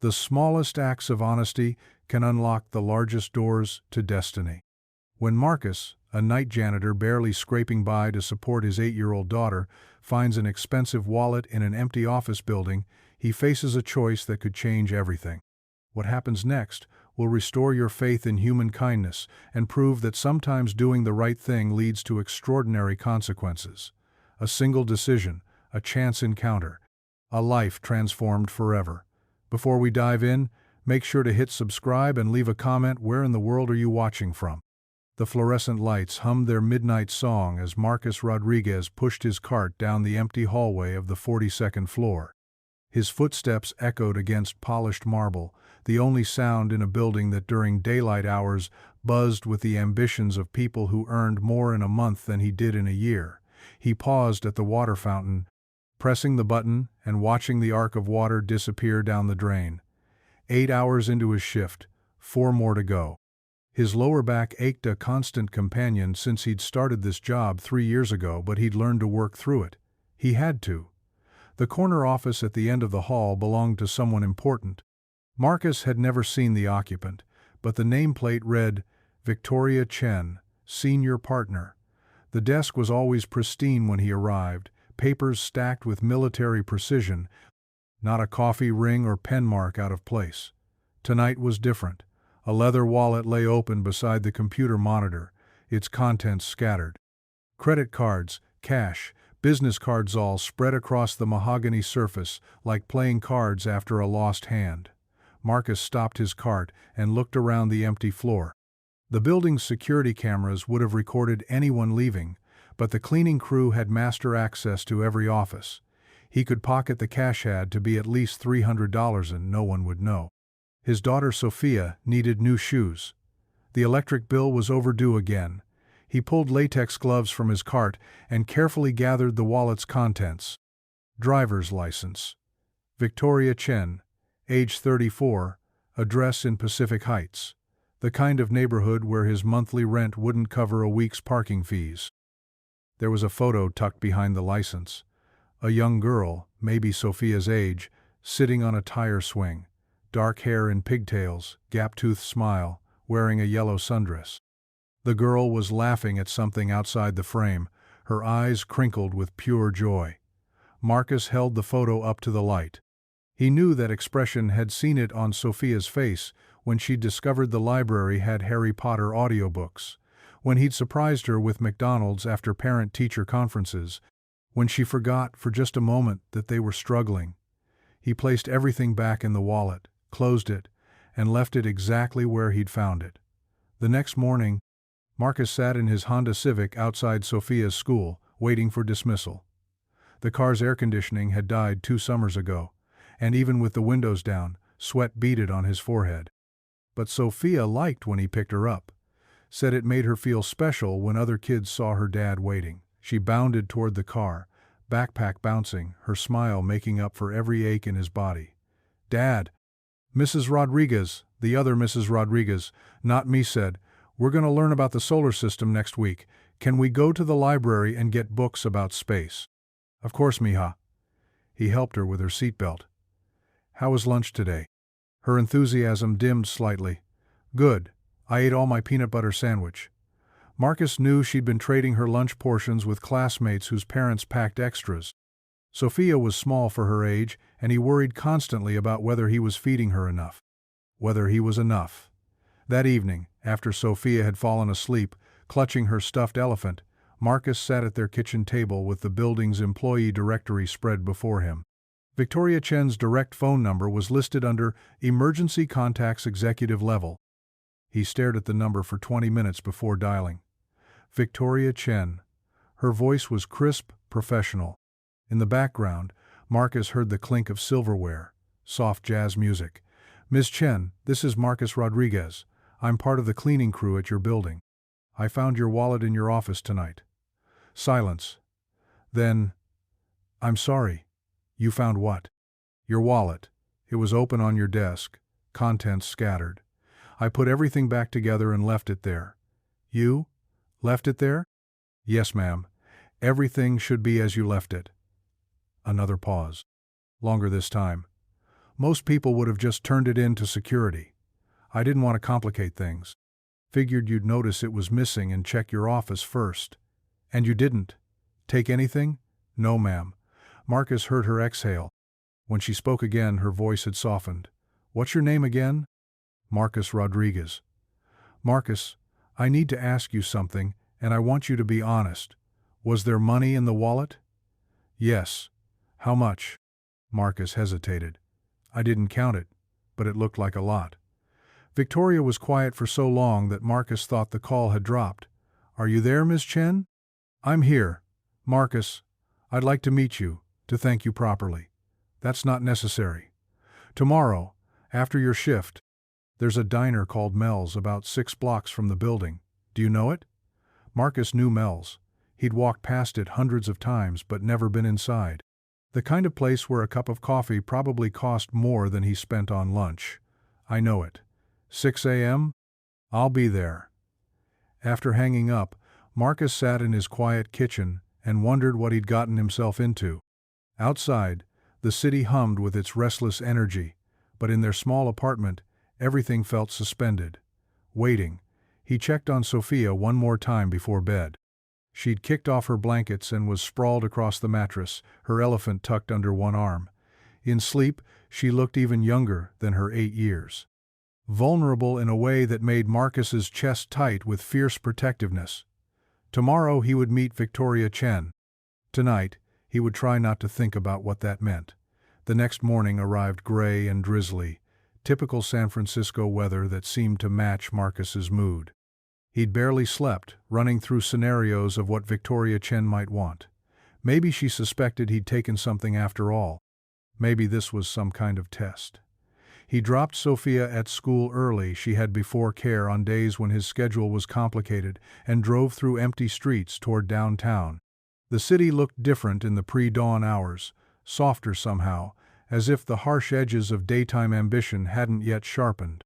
The smallest acts of honesty can unlock the largest doors to destiny. When Marcus, a night janitor barely scraping by to support his 8-year-old daughter, finds an expensive wallet in an empty office building, he faces a choice that could change everything. What happens next will restore your faith in human kindness and prove that sometimes doing the right thing leads to extraordinary consequences. A single decision, a chance encounter, a life transformed forever. Before we dive in, make sure to hit subscribe and leave a comment. Where in the world are you watching from? The fluorescent lights hummed their midnight song as Marcus Rodriguez pushed his cart down the empty hallway of the 42nd floor. His footsteps echoed against polished marble, the only sound in a building that during daylight hours buzzed with the ambitions of people who earned more in a month than he did in a year. He paused at the water fountain, pressing the button and watching the arc of water disappear down the drain. 8 hours into his shift, 4 more to go. His lower back ached, a constant companion since he'd started this job 3 years ago, but he'd learned to work through it. He had to. The corner office at the end of the hall belonged to someone important. Marcus had never seen the occupant, but the nameplate read, Victoria Chen, Senior Partner. The desk was always pristine when he arrived, papers stacked with military precision, not a coffee ring or pen mark out of place. Tonight was different. A leather wallet lay open beside the computer monitor, its contents scattered. Credit cards, cash, business cards all spread across the mahogany surface like playing cards after a lost hand. Marcus stopped his cart and looked around the empty floor. The building's security cameras would have recorded anyone leaving, but the cleaning crew had master access to every office. He could pocket the cash had to be at least $300 and no one would know. His daughter Sophia needed new shoes. The electric bill was overdue again. He pulled latex gloves from his cart and carefully gathered the wallet's contents. Driver's license. Victoria Chen, age 34, address in Pacific Heights. The kind of neighborhood where his monthly rent wouldn't cover a week's parking fees. There was a photo tucked behind the license. A young girl, maybe Sophia's age, sitting on a tire swing. Dark hair in pigtails, gap-toothed smile, wearing a yellow sundress. The girl was laughing at something outside the frame, her eyes crinkled with pure joy. Marcus held the photo up to the light. He knew that expression, had seen it on Sophia's face when she discovered the library had Harry Potter audiobooks, when he'd surprised her with McDonald's after parent-teacher conferences, when she forgot for just a moment that they were struggling. He placed everything back in the wallet, closed it, and left it exactly where he'd found it. The next morning, Marcus sat in his Honda Civic outside Sophia's school, waiting for dismissal. The car's air conditioning had died 2 summers ago, and even with the windows down, sweat beaded on his forehead. But Sophia liked when he picked her up, said it made her feel special when other kids saw her dad waiting. She bounded toward the car, backpack bouncing, her smile making up for every ache in his body. "Dad!" Mrs. Rodriguez, the other Mrs. Rodriguez, not me, said, "We're going to learn about the solar system next week. Can we go to the library and get books about space?" "Of course, mija." He helped her with her seatbelt. "How was lunch today?" Her enthusiasm dimmed slightly. "Good. I ate all my peanut butter sandwich." Marcus knew she'd been trading her lunch portions with classmates whose parents packed extras. Sophia was small for her age, and he worried constantly about whether he was feeding her enough. Whether he was enough. That evening, after Sophia had fallen asleep, clutching her stuffed elephant, Marcus sat at their kitchen table with the building's employee directory spread before him. Victoria Chen's direct phone number was listed under Emergency Contacts Executive Level. He stared at the number for 20 minutes before dialing. Victoria Chen. Her voice was crisp, professional. In the background, Marcus heard the clink of silverware, soft jazz music. "Ms. Chen, this is Marcus Rodriguez. I'm part of the cleaning crew at your building. I found your wallet in your office tonight." Silence. Then, "I'm sorry. You found what?" "Your wallet. It was open on your desk, contents scattered. I put everything back together and left it there." "You? Left it there?" "Yes, ma'am. Everything should be as you left it." Another pause. Longer this time. Most people would have just turned it in to security. I didn't want to complicate things. Figured you'd notice it was missing and check your office first. And you didn't. Take anything? No, ma'am. Marcus heard her exhale. When she spoke again, her voice had softened. What's your name again? Marcus Rodriguez. Marcus, I need to ask you something, and I want you to be honest. Was there money in the wallet? Yes. How much? Marcus hesitated. I didn't count it, but it looked like a lot. Victoria was quiet for so long that Marcus thought the call had dropped. Are you there, Miss Chen? I'm here. Marcus, I'd like to meet you, to thank you properly. That's not necessary. Tomorrow, after your shift, there's a diner called Mel's about 6 blocks from the building. Do you know it? Marcus knew Mel's. He'd walked past it hundreds of times but never been inside. The kind of place where a cup of coffee probably cost more than he spent on lunch. I know it. 6 a.m.? I'll be there. After hanging up, Marcus sat in his quiet kitchen and wondered what he'd gotten himself into. Outside, the city hummed with its restless energy, but in their small apartment, everything felt suspended. Waiting, he checked on Sophia one more time before bed. She'd kicked off her blankets and was sprawled across the mattress, her elephant tucked under one arm. In sleep, she looked even younger than her 8 years. Vulnerable in a way that made Marcus's chest tight with fierce protectiveness. Tomorrow he would meet Victoria Chen. Tonight, he would try not to think about what that meant. The next morning arrived gray and drizzly, typical San Francisco weather that seemed to match Marcus's mood. He'd barely slept, running through scenarios of what Victoria Chen might want. Maybe she suspected he'd taken something after all. Maybe this was some kind of test. He dropped Sophia at school early, she had before care on days when his schedule was complicated, and drove through empty streets toward downtown. The city looked different in the pre-dawn hours, softer somehow, as if the harsh edges of daytime ambition hadn't yet sharpened.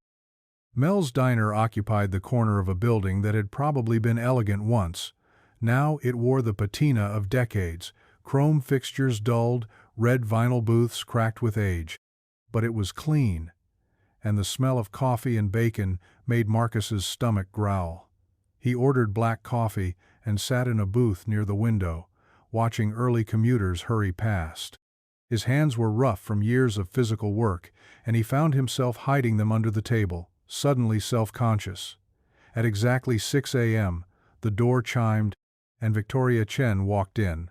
Mel's Diner occupied the corner of a building that had probably been elegant once. Now it wore the patina of decades, chrome fixtures dulled, red vinyl booths cracked with age. But it was clean, and the smell of coffee and bacon made Marcus's stomach growl. He ordered black coffee and sat in a booth near the window, watching early commuters hurry past. His hands were rough from years of physical work, and he found himself hiding them under the table, suddenly self-conscious. At exactly 6 a.m., the door chimed, and Victoria Chen walked in.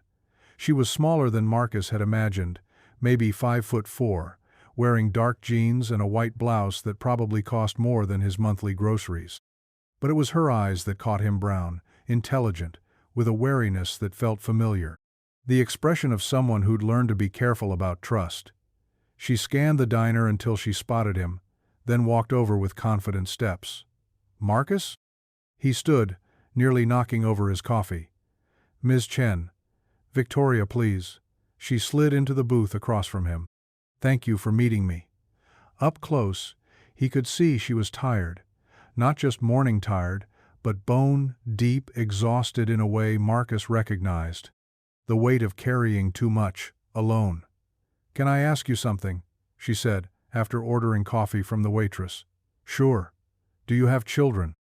She was smaller than Marcus had imagined, maybe 5'4", wearing dark jeans and a white blouse that probably cost more than his monthly groceries. But it was her eyes that caught him. Brown, intelligent, with a wariness that felt familiar. The expression of someone who'd learned to be careful about trust. She scanned the diner until she spotted him, then walked over with confident steps. Marcus? He stood, nearly knocking over his coffee. Ms. Chen. Victoria, please. She slid into the booth across from him. Thank you for meeting me. Up close, he could see she was tired. Not just morning tired, but bone-deep exhausted in a way Marcus recognized. The weight of carrying too much, alone. Can I ask you something? She said, after ordering coffee from the waitress. Sure. Do you have children?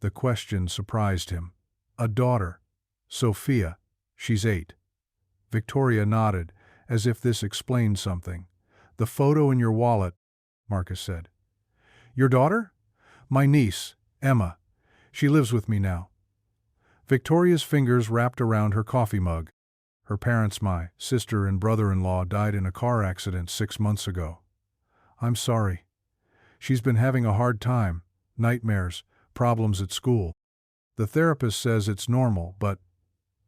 The question surprised him. A daughter. Sophia. She's 8. Victoria nodded, as if this explained something. The photo in your wallet, Marcus said. Your daughter? My niece, Emma. She lives with me now. Victoria's fingers wrapped around her coffee mug. Her parents, my sister and brother-in-law, died in a car accident 6 months ago. I'm sorry. She's been having a hard time, nightmares, problems at school. The therapist says it's normal, but...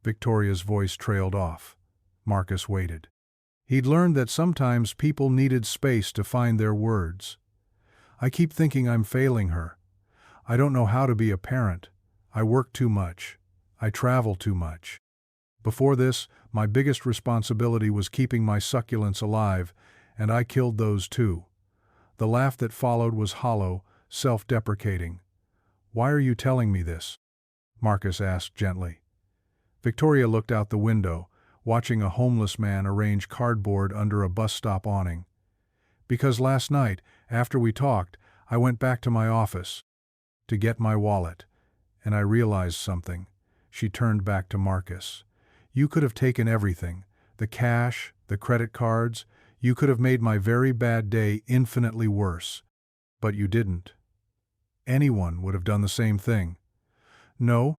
Victoria's voice trailed off. Marcus waited. He'd learned that sometimes people needed space to find their words. I keep thinking I'm failing her. I don't know how to be a parent. I work too much. I travel too much. Before this, my biggest responsibility was keeping my succulents alive, and I killed those too. The laugh that followed was hollow, self-deprecating. Why are you telling me this? Marcus asked gently. Victoria looked out the window, watching a homeless man arrange cardboard under a bus stop awning. Because last night, after we talked, I went back to my office to get my wallet, and I realized something. She turned back to Marcus. You could have taken everything, the cash, the credit cards. You could have made my very bad day infinitely worse. But you didn't. Anyone would have done the same thing. No,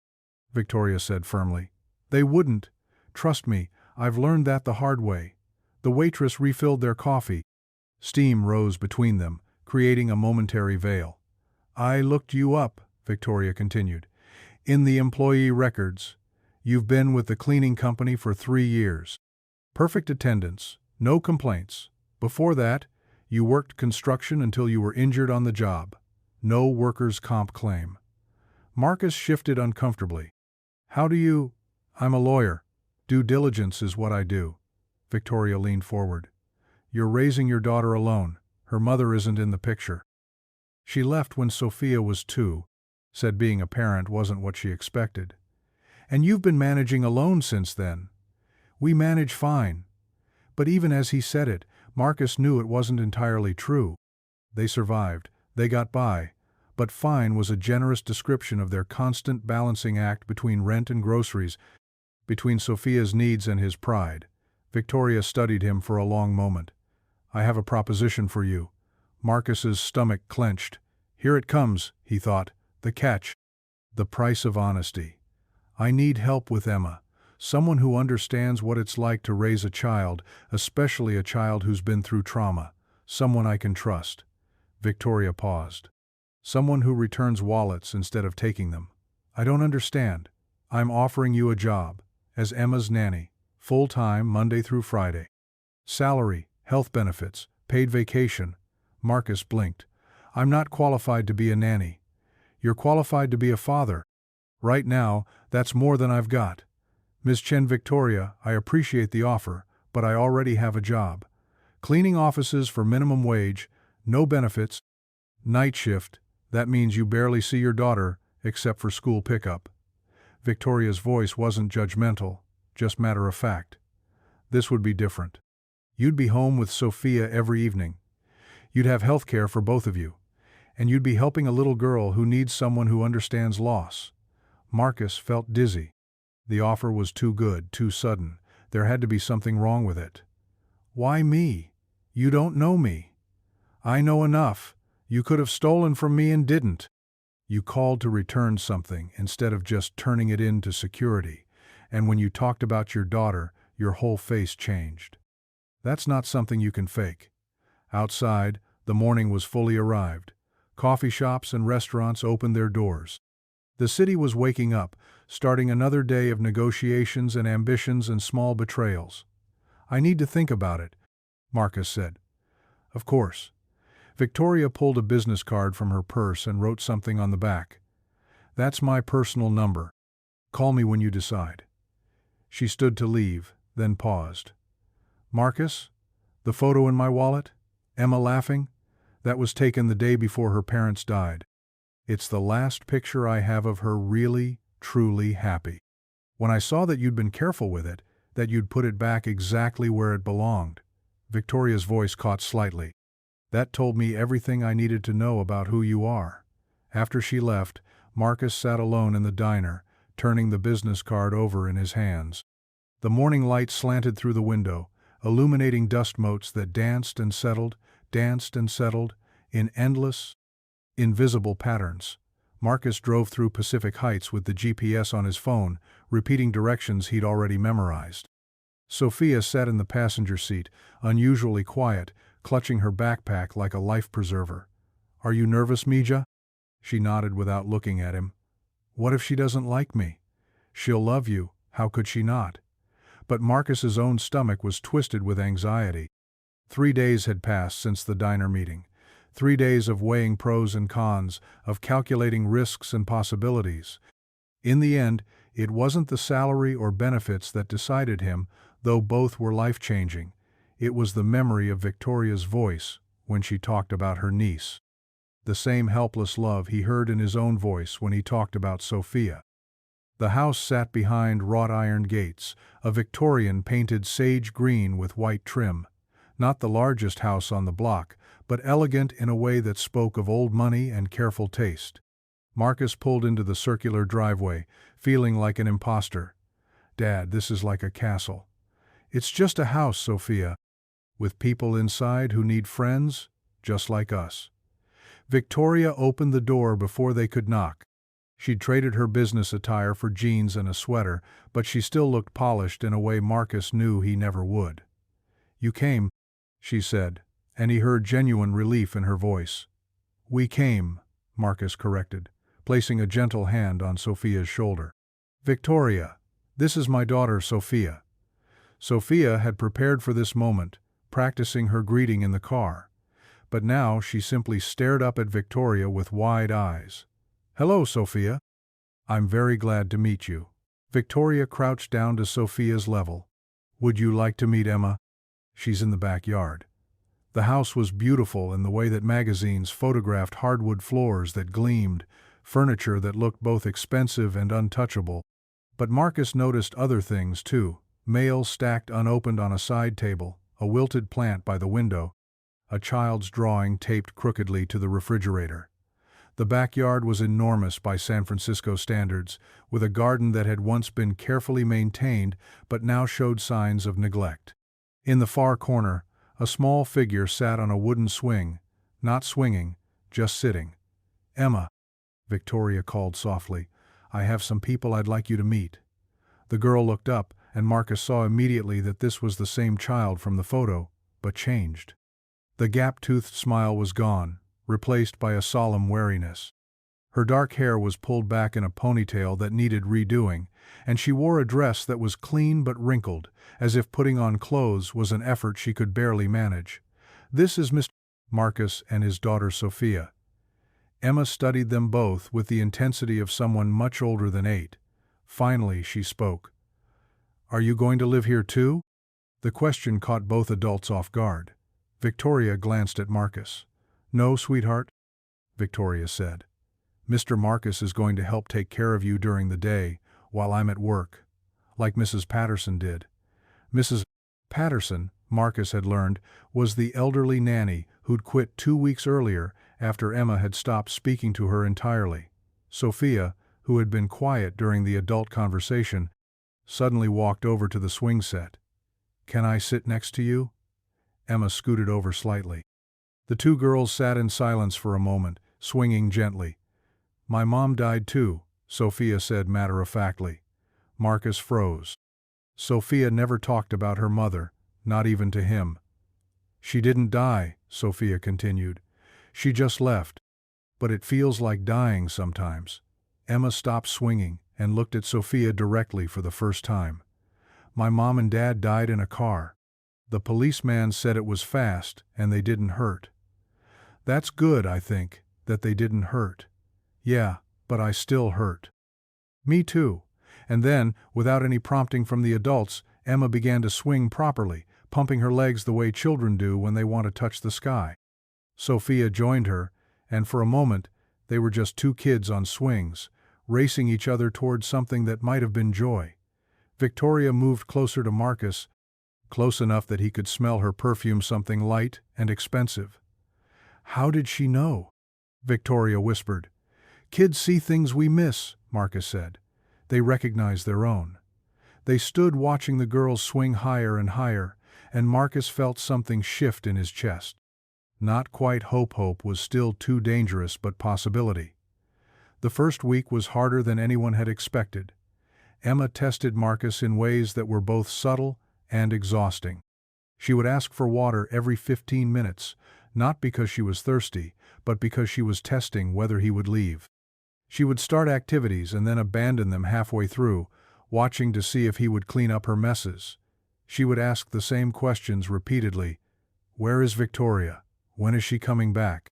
Victoria said firmly. They wouldn't. Trust me, I've learned that the hard way. The waitress refilled their coffee. Steam rose between them, creating a momentary veil. I looked you up, Victoria continued. In the employee records. You've been with the cleaning company for 3 years. Perfect attendance, no complaints. Before that, you worked construction until you were injured on the job. No workers' comp claim. Marcus shifted uncomfortably. How do you— I'm a lawyer. Due diligence is what I do. Victoria leaned forward. You're raising your daughter alone. Her mother isn't in the picture. She left when Sophia was 2, said being a parent wasn't what she expected. And you've been managing alone since then. We manage fine. But even as he said it, Marcus knew it wasn't entirely true. They survived, they got by, but fine was a generous description of their constant balancing act between rent and groceries, between Sophia's needs and his pride. Victoria studied him for a long moment. I have a proposition for you. Marcus's stomach clenched. Here it comes, he thought, the catch. The price of honesty. I need help with Emma, someone who understands what it's like to raise a child, especially a child who's been through trauma, someone I can trust. Victoria paused. Someone who returns wallets instead of taking them. I don't understand. I'm offering you a job, as Emma's nanny, full-time Monday through Friday. Salary, health benefits, paid vacation. Marcus blinked. I'm not qualified to be a nanny. You're qualified to be a father. Right now, that's more than I've got. Ms. Chen Victoria, I appreciate the offer, but I already have a job. Cleaning offices for minimum wage, no benefits, night shift, that means you barely see your daughter, except for school pickup. Victoria's voice wasn't judgmental, just matter of fact. This would be different. You'd be home with Sophia every evening. You'd have health care for both of you. And you'd be helping a little girl who needs someone who understands loss. Marcus felt dizzy. The offer was too good, too sudden. There had to be something wrong with it. Why me? You don't know me. I know enough. You could have stolen from me and didn't. You called to return something instead of just turning it in to security. And when you talked about your daughter, your whole face changed. That's not something you can fake. Outside, the morning was fully arrived. Coffee shops and restaurants opened their doors. The city was waking up, starting another day of negotiations and ambitions and small betrayals. I need to think about it, Marcus said. Of course. Victoria pulled a business card from her purse and wrote something on the back. That's my personal number. Call me when you decide. She stood to leave, then paused. Marcus? The photo in my wallet? Emma laughing? That was taken the day before her parents died. It's the last picture I have of her really, truly happy. When I saw that you'd been careful with it, that you'd put it back exactly where it belonged. Victoria's voice caught slightly. That told me everything I needed to know about who you are. After she left, Marcus sat alone in the diner, turning the business card over in his hands. The morning light slanted through the window, illuminating dust motes that danced and settled, in endless, invisible patterns. Marcus drove through Pacific Heights with the GPS on his phone, repeating directions he'd already memorized. Sophia sat in the passenger seat, unusually quiet, clutching her backpack like a life preserver. Are you nervous, Mija? She nodded without looking at him. What if she doesn't like me? She'll love you, how could she not? But Marcus's own stomach was twisted with anxiety. 3 days had passed since the diner meeting. 3 days of weighing pros and cons, of calculating risks and possibilities. In the end, it wasn't the salary or benefits that decided him, though both were life-changing. It was the memory of Victoria's voice when she talked about her niece. The same helpless love he heard in his own voice when he talked about Sophia. The house sat behind wrought iron gates, a Victorian painted sage green with white trim. Not the largest house on the block, but elegant in a way that spoke of old money and careful taste. Marcus pulled into the circular driveway, feeling like an imposter. "Dad, this is like a castle." "It's just a house, Sophia, with people inside who need friends, just like us." Victoria opened the door before they could knock. She'd traded her business attire for jeans and a sweater, but she still looked polished in a way Marcus knew he never would. "You came," she said, and he heard genuine relief in her voice. "We came," Marcus corrected, placing a gentle hand on Sophia's shoulder. "Victoria, this is my daughter Sophia." Sophia had prepared for this moment, practicing her greeting in the car. But now she simply stared up at Victoria with wide eyes. "Hello, Sophia. I'm very glad to meet you." Victoria crouched down to Sophia's level. "Would you like to meet Emma? She's in the backyard." The house was beautiful in the way that magazines photographed hardwood floors that gleamed, furniture that looked both expensive and untouchable. But Marcus noticed other things too: mail stacked unopened on a side table, a wilted plant by the window, a child's drawing taped crookedly to the refrigerator. The backyard was enormous by San Francisco standards, with a garden that had once been carefully maintained but now showed signs of neglect. In the far corner, a small figure sat on a wooden swing, not swinging, just sitting. "Emma," Victoria called softly, "I have some people I'd like you to meet." The girl looked up, and Marcus saw immediately that this was the same child from the photo, but changed. The gap-toothed smile was gone, replaced by a solemn wariness. Her dark hair was pulled back in a ponytail that needed redoing, and she wore a dress that was clean but wrinkled, as if putting on clothes was an effort she could barely manage. "This is Mr. Marcus and his daughter Sophia." Emma studied them both with the intensity of someone much older than 8. Finally, she spoke. "Are you going to live here too?" The question caught both adults off guard. Victoria glanced at Marcus. "No, sweetheart," Victoria said. "Mr. Marcus is going to help take care of you during the day, while I'm at work, like Mrs. Patterson did." Mrs. Patterson, Marcus had learned, was the elderly nanny who'd quit 2 weeks earlier after Emma had stopped speaking to her entirely. Sophia, who had been quiet during the adult conversation, suddenly walked over to the swing set. "Can I sit next to you?" Emma scooted over slightly. The two girls sat in silence for a moment, swinging gently. "My mom died too," Sophia said matter-of-factly. Marcus froze. Sophia never talked about her mother, not even to him. "She didn't die," Sophia continued. "She just left. But it feels like dying sometimes." Emma stopped swinging and looked at Sophia directly for the first time. "My mom and dad died in a car. The policeman said it was fast and they didn't hurt." "That's good, I think, that they didn't hurt." "Yeah, but I still hurt." "Me too." And then, without any prompting from the adults, Emma began to swing properly, pumping her legs the way children do when they want to touch the sky. Sophia joined her, and for a moment, they were just two kids on swings, racing each other towards something that might have been joy. Victoria moved closer to Marcus, close enough that he could smell her perfume, something light and expensive. "How did she know?" Victoria whispered. "Kids see things we miss," Marcus said. "They recognize their own." They stood watching the girls swing higher and higher, and Marcus felt something shift in his chest. Not quite hope was still too dangerous, but possibility. The first week was harder than anyone had expected. Emma tested Marcus in ways that were both subtle and exhausting. She would ask for water every 15 minutes, not because she was thirsty, but because she was testing whether he would leave. She would start activities and then abandon them halfway through, watching to see if he would clean up her messes. She would ask the same questions repeatedly. "Where is Victoria? When is she coming back?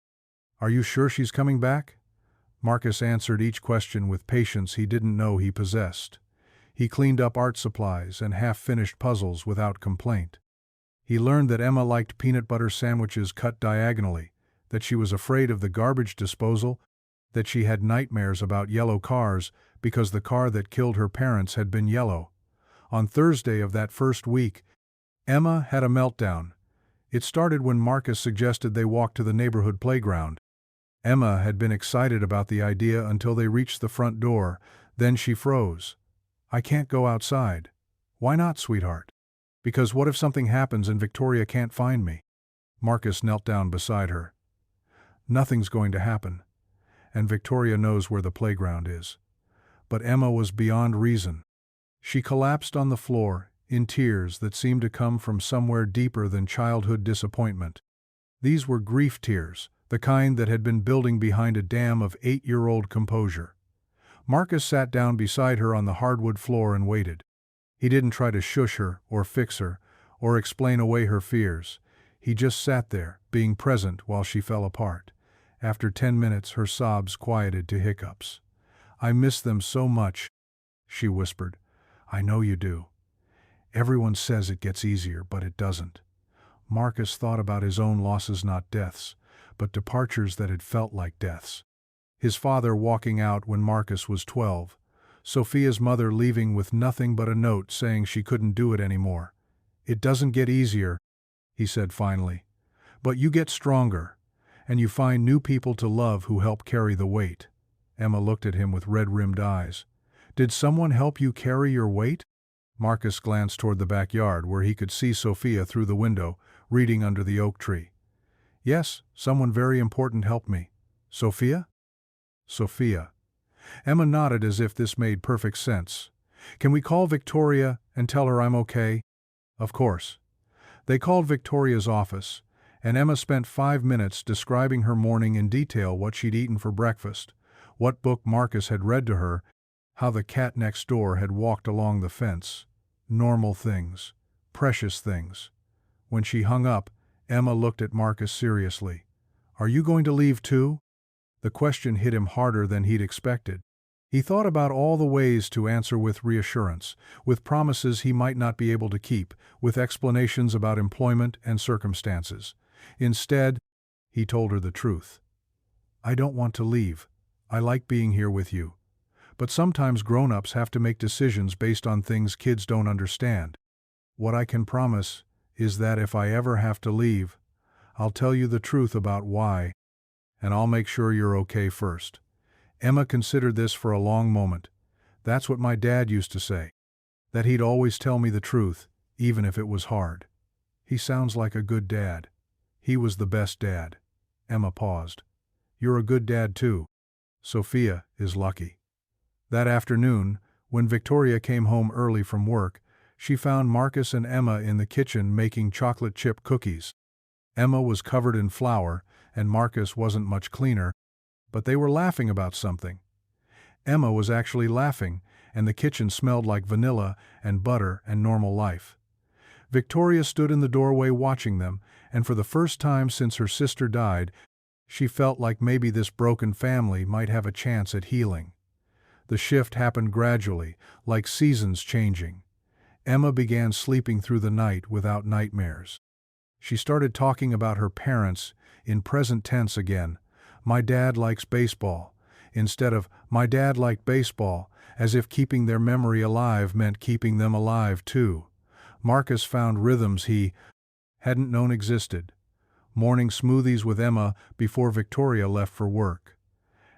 Are you sure she's coming back?" Marcus answered each question with patience he didn't know he possessed. He cleaned up art supplies and half-finished puzzles without complaint. He learned that Emma liked peanut butter sandwiches cut diagonally, that she was afraid of the garbage disposal, that she had nightmares about yellow cars because the car that killed her parents had been yellow. On Thursday of that first week, Emma had a meltdown. It started when Marcus suggested they walk to the neighborhood playground. Emma had been excited about the idea until they reached the front door, then she froze. "I can't go outside." "Why not, sweetheart?" "Because what if something happens and Victoria can't find me?" Marcus knelt down beside her. "Nothing's going to happen. And Victoria knows where the playground is." But Emma was beyond reason. She collapsed on the floor, in tears that seemed to come from somewhere deeper than childhood disappointment. These were grief tears, the kind that had been building behind a dam of 8-year-old composure. Marcus sat down beside her on the hardwood floor and waited. He didn't try to shush her, or fix her, or explain away her fears. He just sat there, being present while she fell apart. After 10 minutes, her sobs quieted to hiccups. "I miss them so much," she whispered. "I know you do. Everyone says it gets easier, but it doesn't." Marcus thought about his own losses, not deaths, but departures that had felt like deaths. His father walking out when Marcus was 12. Sophia's mother leaving with nothing but a note saying she couldn't do it anymore. "It doesn't get easier," he said finally. "But you get stronger, and you find new people to love who help carry the weight." Emma looked at him with red-rimmed eyes. "Did someone help you carry your weight?" Marcus glanced toward the backyard where he could see Sophia through the window, reading under the oak tree. "Yes, someone very important helped me." "Sophia?" "Sophia." Emma nodded as if this made perfect sense. "Can we call Victoria and tell her I'm okay?" "Of course." They called Victoria's office, and Emma spent 5 minutes describing her morning in detail, what she'd eaten for breakfast, what book Marcus had read to her, how the cat next door had walked along the fence. Normal things. Precious things. When she hung up, Emma looked at Marcus seriously. "Are you going to leave too?" The question hit him harder than he'd expected. He thought about all the ways to answer with reassurance, with promises he might not be able to keep, with explanations about employment and circumstances. Instead, he told her the truth. "I don't want to leave. I like being here with you. But sometimes grown-ups have to make decisions based on things kids don't understand. What I can promise is that if I ever have to leave, I'll tell you the truth about why, and I'll make sure you're okay first." Emma considered this for a long moment. "That's what my dad used to say. That he'd always tell me the truth, even if it was hard. He sounds like a good dad." "He was the best dad." Emma paused. "You're a good dad too. Sophia is lucky." That afternoon, when Victoria came home early from work, she found Marcus and Emma in the kitchen making chocolate chip cookies. Emma was covered in flour, and Marcus wasn't much cleaner, but they were laughing about something. Emma was actually laughing, and the kitchen smelled like vanilla and butter and normal life. Victoria stood in the doorway watching them, and for the first time since her sister died, she felt like maybe this broken family might have a chance at healing. The shift happened gradually, like seasons changing. Emma began sleeping through the night without nightmares. She started talking about her parents, in present tense again. "My dad likes baseball," instead of "my dad liked baseball," as if keeping their memory alive meant keeping them alive too. Marcus found rhythms he hadn't known existed. Morning smoothies with Emma before Victoria left for work.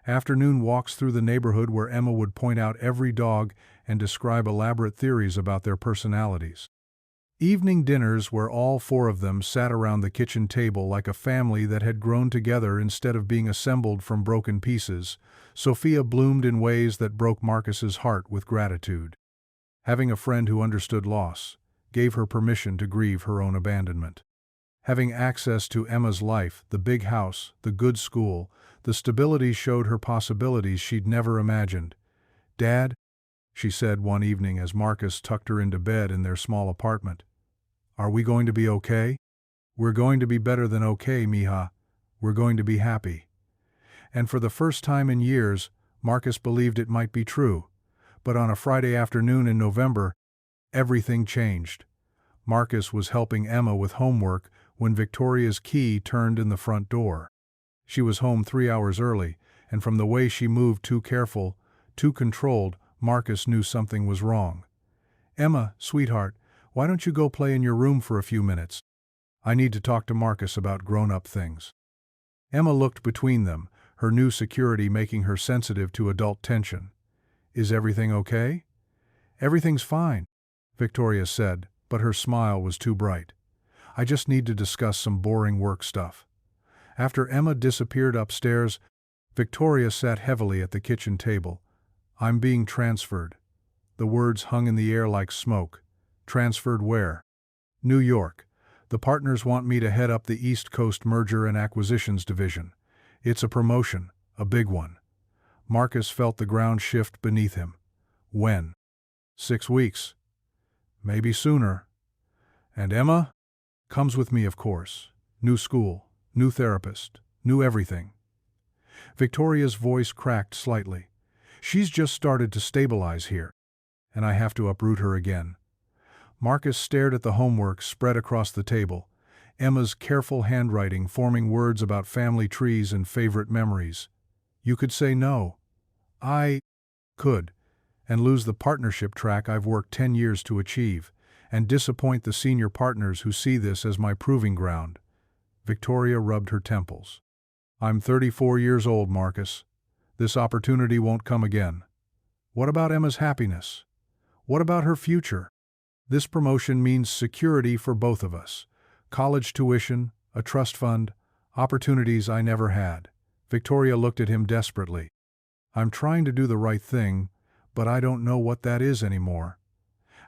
Afternoon walks through the neighborhood where Emma would point out every dog and describe elaborate theories about their personalities. Evening dinners where all 4 of them sat around the kitchen table like a family that had grown together instead of being assembled from broken pieces. Sophia bloomed in ways that broke Marcus's heart with gratitude. Having a friend who understood loss gave her permission to grieve her own abandonment. Having access to Emma's life, the big house, the good school, the stability showed her possibilities she'd never imagined. "Dad," she said one evening as Marcus tucked her into bed in their small apartment, "are we going to be okay?" "We're going to be better than okay, mija. We're going to be happy." And for the first time in years, Marcus believed it might be true. But on a Friday afternoon in November, everything changed. Marcus was helping Emma with homework when Victoria's key turned in the front door. She was home 3 hours early, and from the way she moved, too careful, too controlled, Marcus knew something was wrong. "Emma, sweetheart, why don't you go play in your room for a few minutes?" I need to talk to Marcus about grown-up things." Emma looked between them, her new security making her sensitive to adult tension. "Is everything okay?" "Everything's fine," Victoria said, but her smile was too bright. "I just need to discuss some boring work stuff." After Emma disappeared upstairs, Victoria sat heavily at the kitchen table. "I'm being transferred." The words hung in the air like smoke. "Transferred where?" "New York. The partners want me to head up the East Coast Merger and Acquisitions Division. It's a promotion, a big one." Marcus felt the ground shift beneath him. "When?" "6 weeks. Maybe sooner." "And Emma?" "Comes with me, of course. New school, new therapist, new everything." Victoria's voice cracked slightly. "She's just started to stabilize here, and I have to uproot her again." Marcus stared at the homework spread across the table, Emma's careful handwriting forming words about family trees and favorite memories. "You could say no." "I could, and lose the partnership track I've worked 10 years to achieve, and disappoint the senior partners who see this as my proving ground." Victoria rubbed her temples. "I'm 34 years old, Marcus. This opportunity won't come again." "What about Emma's happiness? What about her future?" "This promotion means security for both of us. College tuition, a trust fund, opportunities I never had." Victoria looked at him desperately. "I'm trying to do the right thing, but I don't know what that is anymore."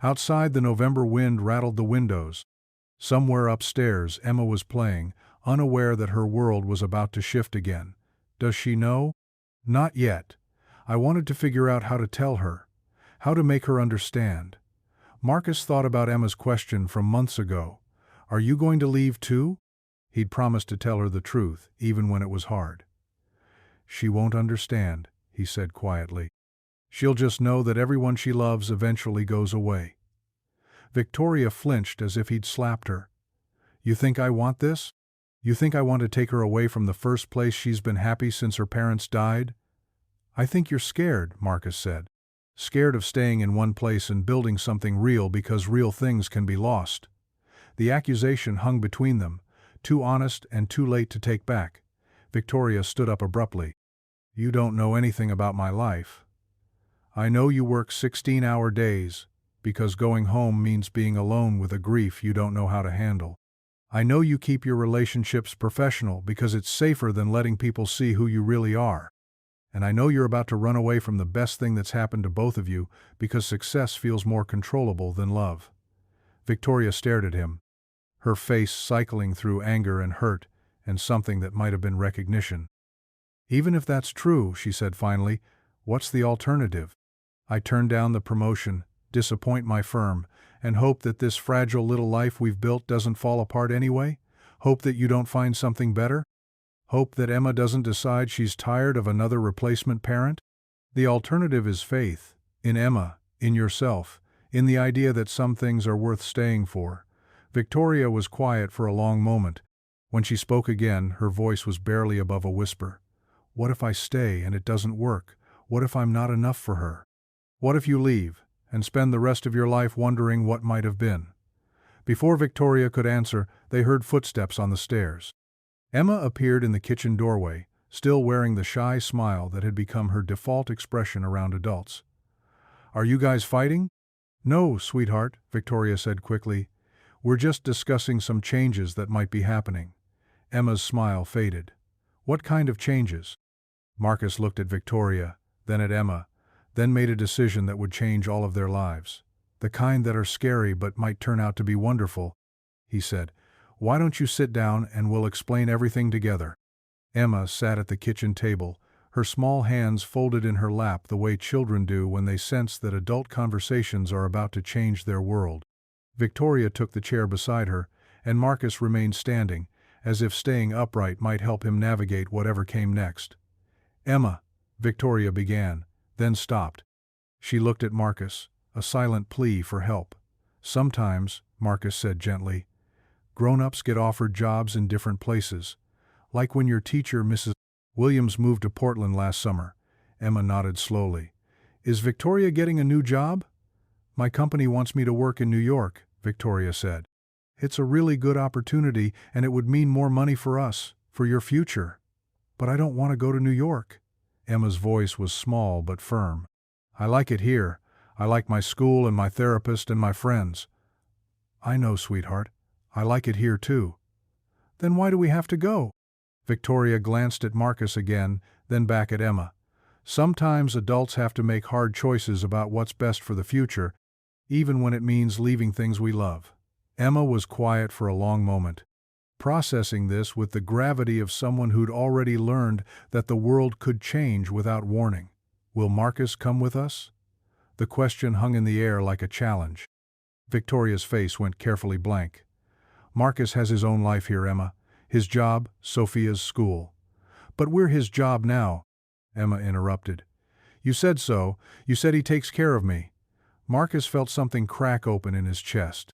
Outside, the November wind rattled the windows. Somewhere upstairs, Emma was playing, unaware that her world was about to shift again. "Does she know?" "Not yet. I wanted to figure out how to tell her, how to make her understand." Marcus thought about Emma's question from months ago. "Are you going to leave too?" He'd promised to tell her the truth, even when it was hard. "She won't understand," he said quietly. "She'll just know that everyone she loves eventually goes away." Victoria flinched as if he'd slapped her. "You think I want this? You think I want to take her away from the first place she's been happy since her parents died?" "I think you're scared," Marcus said. "Scared of staying in one place and building something real because real things can be lost." The accusation hung between them, too honest and too late to take back. Victoria stood up abruptly. "You don't know anything about my life. I know you work 16-hour days, because going home means being alone with a grief you don't know how to handle. I know you keep your relationships professional because it's safer than letting people see who you really are. And I know you're about to run away from the best thing that's happened to both of you because success feels more controllable than love." Victoria stared at him, her face cycling through anger and hurt and something that might have been recognition. "Even if that's true," she said finally, "what's the alternative? I turn down the promotion, disappoint my firm, and hope that this fragile little life we've built doesn't fall apart anyway? Hope that you don't find something better? Hope that Emma doesn't decide she's tired of another replacement parent? The alternative is faith, in Emma, in yourself, in the idea that some things are worth staying for." Victoria was quiet for a long moment. When she spoke again, her voice was barely above a whisper. "What if I stay and it doesn't work? What if I'm not enough for her? What if you leave and spend the rest of your life wondering what might have been?" Before Victoria could answer, they heard footsteps on the stairs. Emma appeared in the kitchen doorway, still wearing the shy smile that had become her default expression around adults. "Are you guys fighting?" "No, sweetheart," Victoria said quickly. "We're just discussing some changes that might be happening." Emma's smile faded. "What kind of changes?" Marcus looked at Victoria, then at Emma, then made a decision that would change all of their lives. "The kind that are scary but might turn out to be wonderful," he said. "Why don't you sit down and we'll explain everything together?" Emma sat at the kitchen table, her small hands folded in her lap the way children do when they sense that adult conversations are about to change their world. Victoria took the chair beside her, and Marcus remained standing, as if staying upright might help him navigate whatever came next. "Emma," Victoria began, then stopped. She looked at Marcus, a silent plea for help. "Sometimes," Marcus said gently, "grown-ups get offered jobs in different places. Like when your teacher, Mrs. Williams, moved to Portland last summer." Emma nodded slowly. "Is Victoria getting a new job?" "My company wants me to work in New York," Victoria said. It's a really good opportunity and it would mean more money for us, for your future. But I don't want to go to New York. Emma's voice was small but firm. I like it here. I like my school and my therapist and my friends. I know, sweetheart. I like it here too. Then why do we have to go? Victoria glanced at Marcus again, then back at Emma. Sometimes adults have to make hard choices about what's best for the future, even when it means leaving things we love. Emma was quiet for a long moment, processing this with the gravity of someone who'd already learned that the world could change without warning. Will Marcus come with us? The question hung in the air like a challenge. Victoria's face went carefully blank. Marcus has his own life here, Emma. His job, Sophia's school. But we're his job now, Emma interrupted. You said so. You said he takes care of me. Marcus felt something crack open in his chest.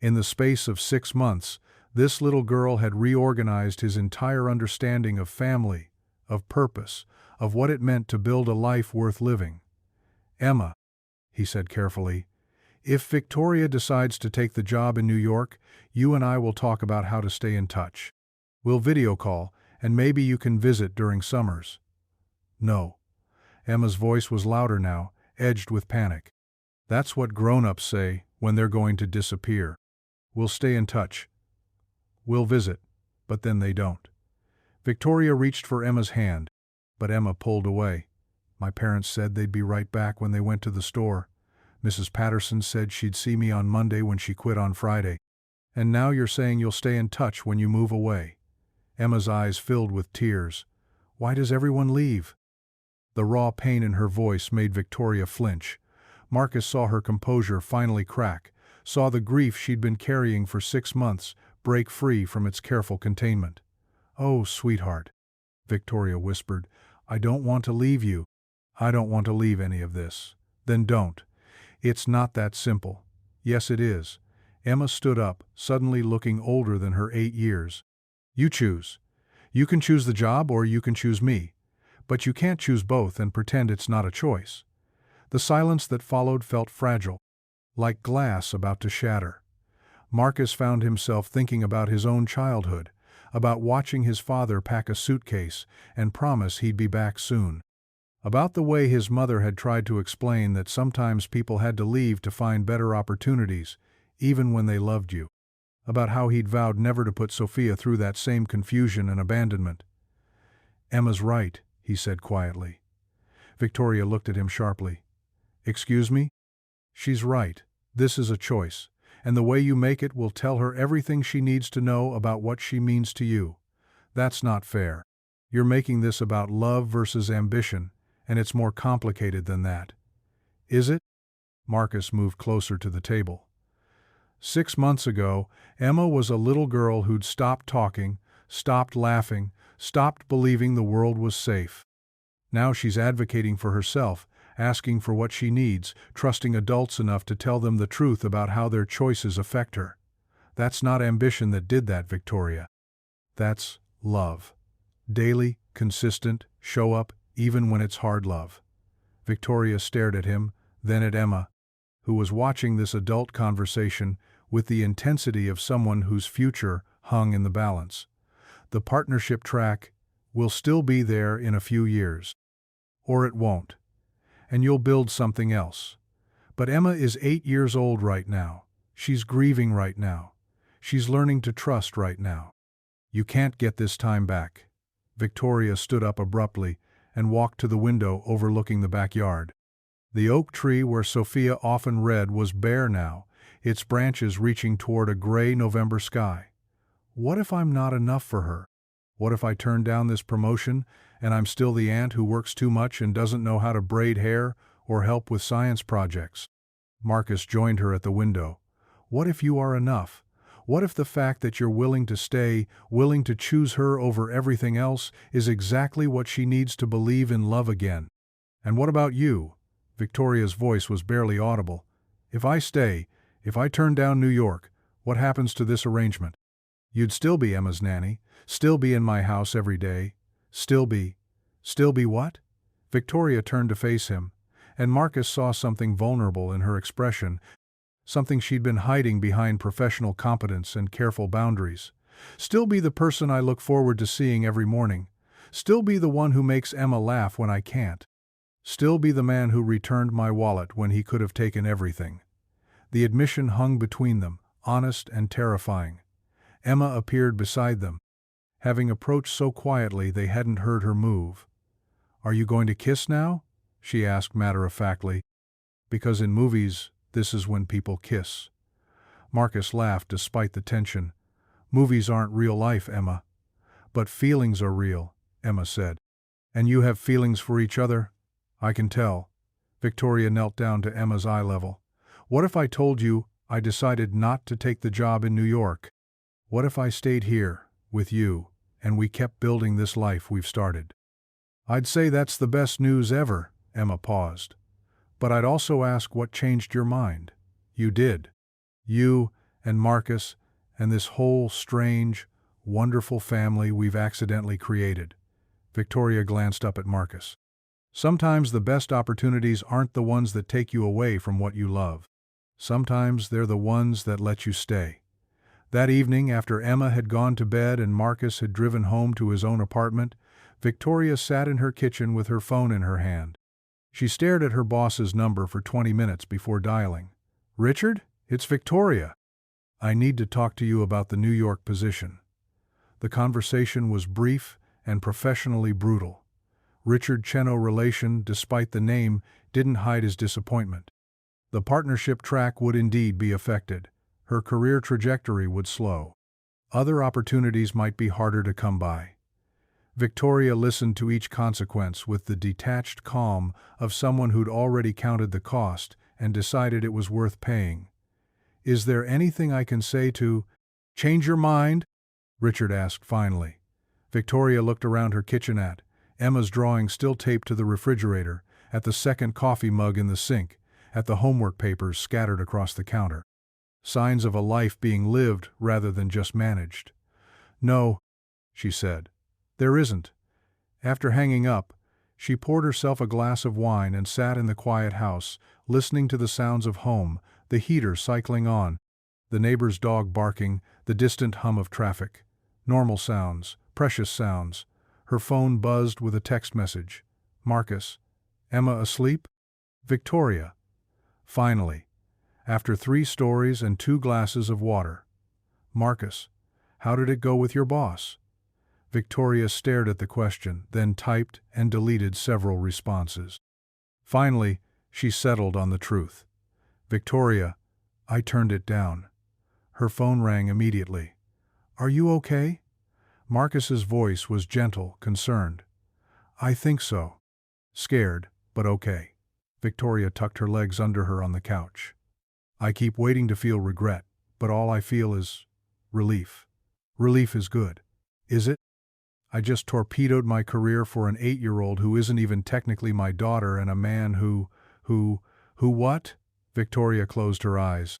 In the space of 6 months, this little girl had reorganized his entire understanding of family, of purpose, of what it meant to build a life worth living. Emma, he said carefully, if Victoria decides to take the job in New York, you and I will talk about how to stay in touch. We'll video call, and maybe you can visit during summers. No. Emma's voice was louder now, edged with panic. That's what grown-ups say when they're going to disappear. We'll stay in touch. We'll visit, but then they don't. Victoria reached for Emma's hand, but Emma pulled away. My parents said they'd be right back when they went to the store. Mrs. Patterson said she'd see me on Monday when she quit on Friday. And now you're saying you'll stay in touch when you move away. Emma's eyes filled with tears. Why does everyone leave? The raw pain in her voice made Victoria flinch. Marcus saw her composure finally crack, saw the grief she'd been carrying for 6 months break free from its careful containment. Oh, sweetheart, Victoria whispered, I don't want to leave you. I don't want to leave any of this. Then don't. It's not that simple. Yes, it is. Emma stood up, suddenly looking older than her 8 years. You choose. You can choose the job or you can choose me. But you can't choose both and pretend it's not a choice. The silence that followed felt fragile, like glass about to shatter. Marcus found himself thinking about his own childhood, about watching his father pack a suitcase and promise he'd be back soon. About the way his mother had tried to explain that sometimes people had to leave to find better opportunities, even when they loved you. About how he'd vowed never to put Sophia through that same confusion and abandonment. Emma's right, he said quietly. Victoria looked at him sharply. Excuse me? She's right. This is a choice, and the way you make it will tell her everything she needs to know about what she means to you. That's not fair. You're making this about love versus ambition, and it's more complicated than that. Is it? Marcus moved closer to the table. 6 months ago, Emma was a little girl who'd stopped talking, stopped laughing, stopped believing the world was safe. Now she's advocating for herself, asking for what she needs, trusting adults enough to tell them the truth about how their choices affect her. That's not ambition that did that, Victoria. That's love. Daily, consistent, show up, even when it's hard love. Victoria stared at him, then at Emma, who was watching this adult conversation with the intensity of someone whose future hung in the balance. The partnership track will still be there in a few years. Or it won't. And you'll build something else. But Emma is 8 years old right now. She's grieving right now. She's learning to trust right now. You can't get this time back. Victoria stood up abruptly and walked to the window overlooking the backyard. The oak tree where Sophia often read was bare now, its branches reaching toward a gray November sky. What if I'm not enough for her? What if I turn down this promotion and I'm still the aunt who works too much and doesn't know how to braid hair or help with science projects? Marcus joined her at the window. What if you are enough? What if the fact that you're willing to stay, willing to choose her over everything else, is exactly what she needs to believe in love again? And what about you? Victoria's voice was barely audible. If I stay, if I turn down New York, what happens to this arrangement? You'd still be Emma's nanny, still be in my house every day, still be what? Victoria turned to face him, and Marcus saw something vulnerable in her expression, something she'd been hiding behind professional competence and careful boundaries. Still be the person I look forward to seeing every morning. Still be the one who makes Emma laugh when I can't. Still be the man who returned my wallet when he could have taken everything. The admission hung between them, honest and terrifying. Emma appeared beside them, having approached so quietly they hadn't heard her move. "Are you going to kiss now?" she asked matter-of-factly. "Because in movies, this is when people kiss." Marcus laughed despite the tension. "Movies aren't real life, Emma." "But feelings are real," Emma said. "And you have feelings for each other?" "I can tell." Victoria knelt down to Emma's eye level. "What if I told you I decided not to take the job in New York? What if I stayed here, with you, and we kept building this life we've started?" "I'd say that's the best news ever," Emma paused. "But I'd also ask what changed your mind." "You did. You and Marcus and this whole strange, wonderful family we've accidentally created." Victoria glanced up at Marcus. "Sometimes the best opportunities aren't the ones that take you away from what you love. Sometimes they're the ones that let you stay." That evening, after Emma had gone to bed and Marcus had driven home to his own apartment, Victoria sat in her kitchen with her phone in her hand. She stared at her boss's number for 20 minutes before dialing. "Richard, it's Victoria. I need to talk to you about the New York position." The conversation was brief and professionally brutal. Richard Cheno relation, despite the name, didn't hide his disappointment. The partnership track would indeed be affected. Her career trajectory would slow. Other opportunities might be harder to come by. Victoria listened to each consequence with the detached calm of someone who'd already counted the cost and decided it was worth paying. "Is there anything I can say to change your mind?" Richard asked finally. Victoria looked around her kitchenette, Emma's drawing still taped to the refrigerator, at the second coffee mug in the sink, at the homework papers scattered across the counter. Signs of a life being lived rather than just managed. "No," she said. "There isn't." After hanging up, she poured herself a glass of wine and sat in the quiet house, listening to the sounds of home, the heater cycling on, the neighbor's dog barking, the distant hum of traffic. Normal sounds, precious sounds. Her phone buzzed with a text message. "Marcus. Emma asleep?" "Victoria." Finally, after 3 stories and 2 glasses of water. "Marcus. How did it go with your boss?" Victoria stared at the question, then typed and deleted several responses. Finally, she settled on the truth. "Victoria, I turned it down." Her phone rang immediately. "Are you okay?" Marcus's voice was gentle, concerned. "I think so." "Scared, but okay." Victoria tucked her legs under her on the couch. "I keep waiting to feel regret, but all I feel is relief." "Relief is good." "Is it? I just torpedoed my career for an 8-year-old who isn't even technically my daughter and a man who what?" Victoria closed her eyes.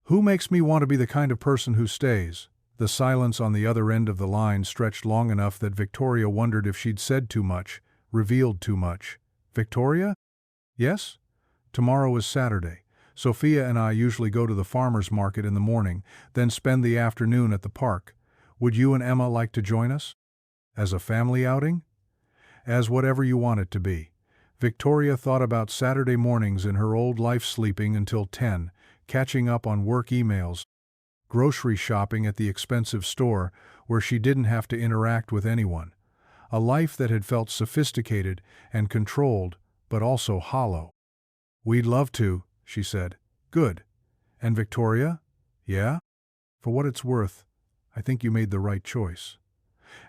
"Who makes me want to be the kind of person who stays?" The silence on the other end of the line stretched long enough that Victoria wondered if she'd said too much, revealed too much. "Victoria?" "Yes? Tomorrow is Saturday. Sophia and I usually go to the farmer's market in the morning, then spend the afternoon at the park. Would you and Emma like to join us?" "As a family outing?" "As whatever you want it to be." Victoria thought about Saturday mornings in her old life, sleeping until 10, catching up on work emails, grocery shopping at the expensive store where she didn't have to interact with anyone. A life that had felt sophisticated and controlled, but also hollow. "We'd love to," she said. "Good. And Victoria?" "Yeah?" "For what it's worth, I think you made the right choice."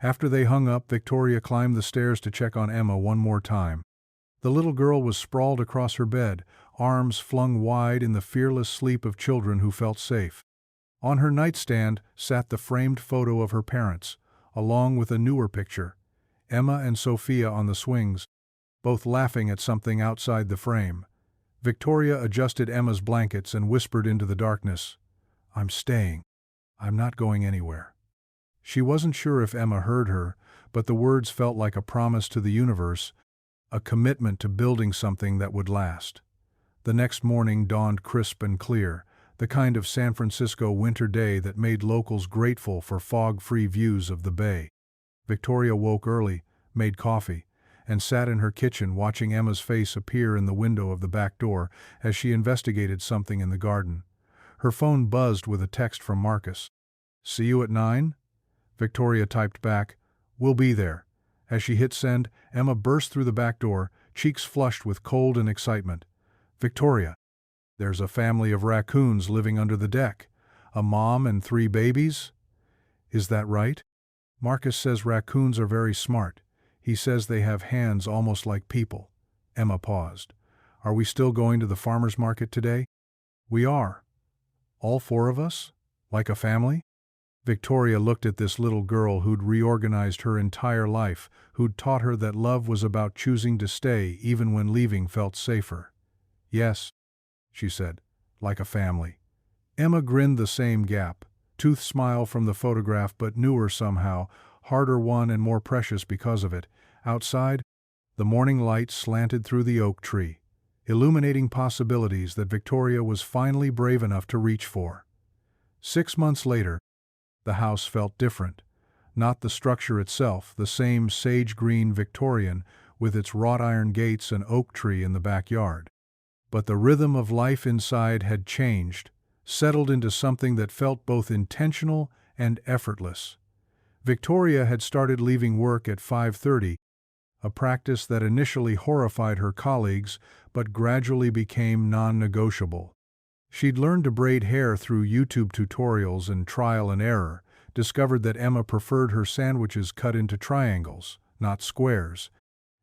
After they hung up, Victoria climbed the stairs to check on Emma one more time. The little girl was sprawled across her bed, arms flung wide in the fearless sleep of children who felt safe. On her nightstand sat the framed photo of her parents, along with a newer picture, Emma and Sophia on the swings, both laughing at something outside the frame. Victoria adjusted Emma's blankets and whispered into the darkness, "I'm staying. I'm not going anywhere." She wasn't sure if Emma heard her, but the words felt like a promise to the universe, a commitment to building something that would last. The next morning dawned crisp and clear. the kind of San Francisco winter day that made locals grateful for fog-free views of the bay. Victoria woke early, made coffee, and sat in her kitchen watching Emma's face appear in the window of the back door as she investigated something in the garden. Her phone buzzed with a text from Marcus. "See you at 9?" Victoria typed back, "We'll be there." As she hit send, Emma burst through the back door, cheeks flushed with cold and excitement. "Victoria, there's a family of raccoons living under the deck. A mom and 3 babies?" "Is that right?" "Marcus says raccoons are very smart. He says they have hands almost like people." Emma paused. "Are we still going to the farmer's market today?" "We are." "All 4 of us? Like a family?" Victoria looked at this little girl who'd reorganized her entire life, who'd taught her that love was about choosing to stay even when leaving felt safer. "Yes," she said, "like a family." Emma grinned the same gap-toothed smile from the photograph, but newer somehow, harder won and more precious because of it. Outside, the morning light slanted through the oak tree, illuminating possibilities that Victoria was finally brave enough to reach for. 6 months later, the house felt different. Not the structure itself, the same sage-green Victorian with its wrought iron gates and oak tree in the backyard. But the rhythm of life inside had changed, settled into something that felt both intentional and effortless. Victoria had started leaving work at 5:30, a practice that initially horrified her colleagues but gradually became non-negotiable. She'd learned to braid hair through YouTube tutorials and trial and error, discovered that Emma preferred her sandwiches cut into triangles, not squares,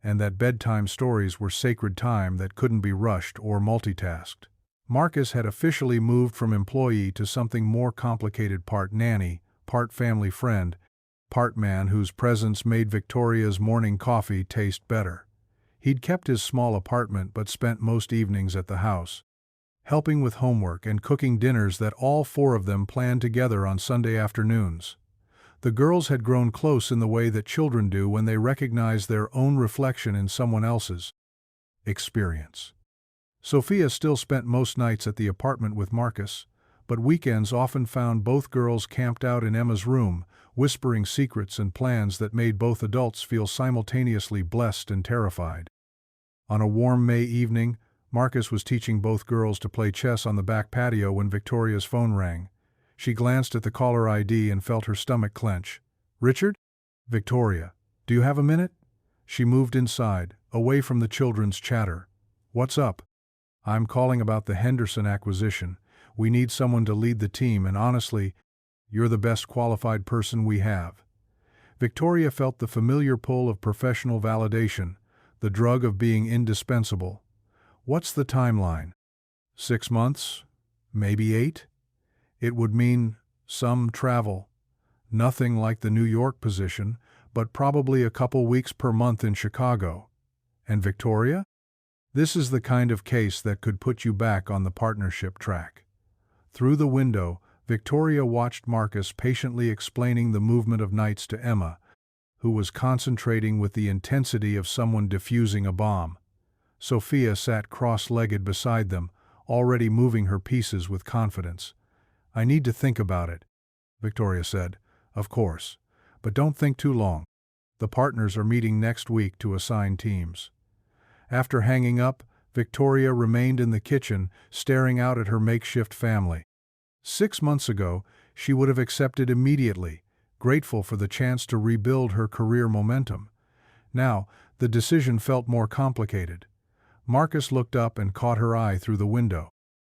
and that bedtime stories were sacred time that couldn't be rushed or multitasked. Marcus had officially moved from employee to something more complicated, part nanny, part family friend, part man whose presence made Victoria's morning coffee taste better. He'd kept his small apartment but spent most evenings at the house, helping with homework and cooking dinners that all 4 of them planned together on Sunday afternoons. The girls had grown close in the way that children do when they recognize their own reflection in someone else's experience. Sophia still spent most nights at the apartment with Marcus, but weekends often found both girls camped out in Emma's room, whispering secrets and plans that made both adults feel simultaneously blessed and terrified. On a warm May evening, Marcus was teaching both girls to play chess on the back patio when Victoria's phone rang. She glanced at the caller ID and felt her stomach clench. "Richard?" "Victoria, do you have a minute?" She moved inside, away from the children's chatter. "What's up?" "I'm calling about the Henderson acquisition. We need someone to lead the team, and honestly, you're the best qualified person we have." Victoria felt the familiar pull of professional validation, the drug of being indispensable. "What's the timeline?" 6 months? Maybe 8? It would mean some travel. Nothing like the New York position, but probably a couple weeks per month in Chicago. And Victoria? This is the kind of case that could put you back on the partnership track. Through the window, Victoria watched Marcus patiently explaining the movement of nights to Emma, who was concentrating with the intensity of someone defusing a bomb. Sophia sat cross-legged beside them, already moving her pieces with confidence. "I need to think about it," Victoria said. "Of course. But don't think too long. The partners are meeting next week to assign teams." After hanging up, Victoria remained in the kitchen, staring out at her makeshift family. 6 months ago, she would have accepted immediately, grateful for the chance to rebuild her career momentum. Now, the decision felt more complicated. Marcus looked up and caught her eye through the window.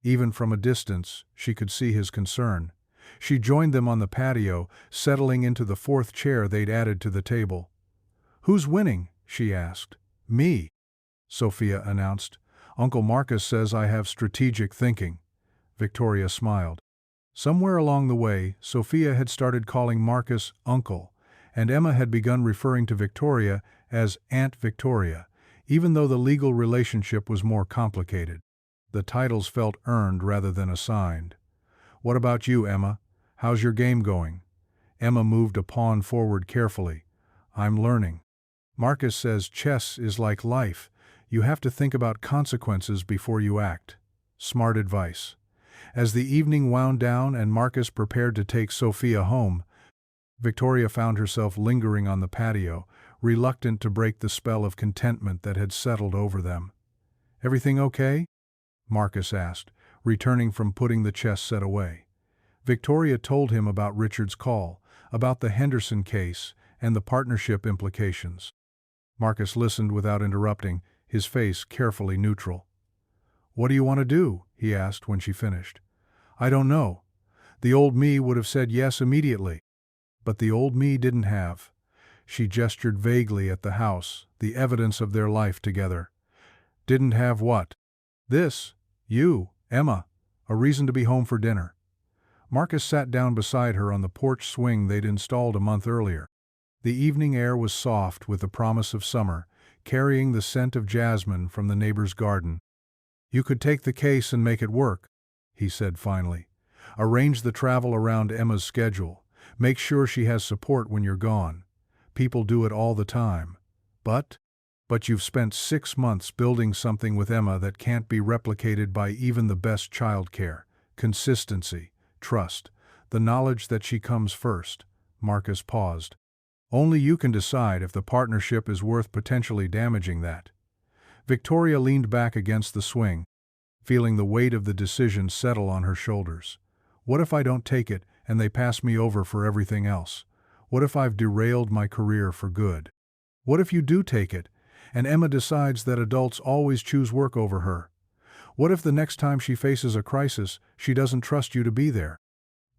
Even from a distance, she could see his concern. She joined them on the patio, settling into the 4th chair they'd added to the table. "Who's winning?" she asked. "Me," Sophia announced. "Uncle Marcus says I have strategic thinking." Victoria smiled. Somewhere along the way, Sophia had started calling Marcus Uncle, and Emma had begun referring to Victoria as Aunt Victoria, even though the legal relationship was more complicated. The titles felt earned rather than assigned. "What about you, Emma? How's your game going?" Emma moved a pawn forward carefully. "I'm learning. Marcus says chess is like life. You have to think about consequences before you act." Smart advice. As the evening wound down and Marcus prepared to take Sophia home, Victoria found herself lingering on the patio, reluctant to break the spell of contentment that had settled over them. "Everything okay?" Marcus asked, returning from putting the chess set away. Victoria told him about Richard's call, about the Henderson case, and the partnership implications. Marcus listened without interrupting, his face carefully neutral. "What do you want to do?" he asked when she finished. "I don't know. The old me would have said yes immediately. But the old me didn't have." She gestured vaguely at the house, the evidence of their life together. "Didn't have what?" "This. You, Emma. A reason to be home for dinner." Marcus sat down beside her on the porch swing they'd installed a month earlier. The evening air was soft with the promise of summer, carrying the scent of jasmine from the neighbor's garden. "You could take the case and make it work," he said finally. "Arrange the travel around Emma's schedule. Make sure she has support when you're gone. People do it all the time. But you've spent 6 months building something with Emma that can't be replicated by even the best childcare. Consistency, trust, the knowledge that she comes first." Marcus paused. "Only you can decide if the partnership is worth potentially damaging that." Victoria leaned back against the swing, feeling the weight of the decision settle on her shoulders. "What if I don't take it and they pass me over for everything else? What if I've derailed my career for good? What if you do take it, and Emma decides that adults always choose work over her? What if the next time she faces a crisis, she doesn't trust you to be there?"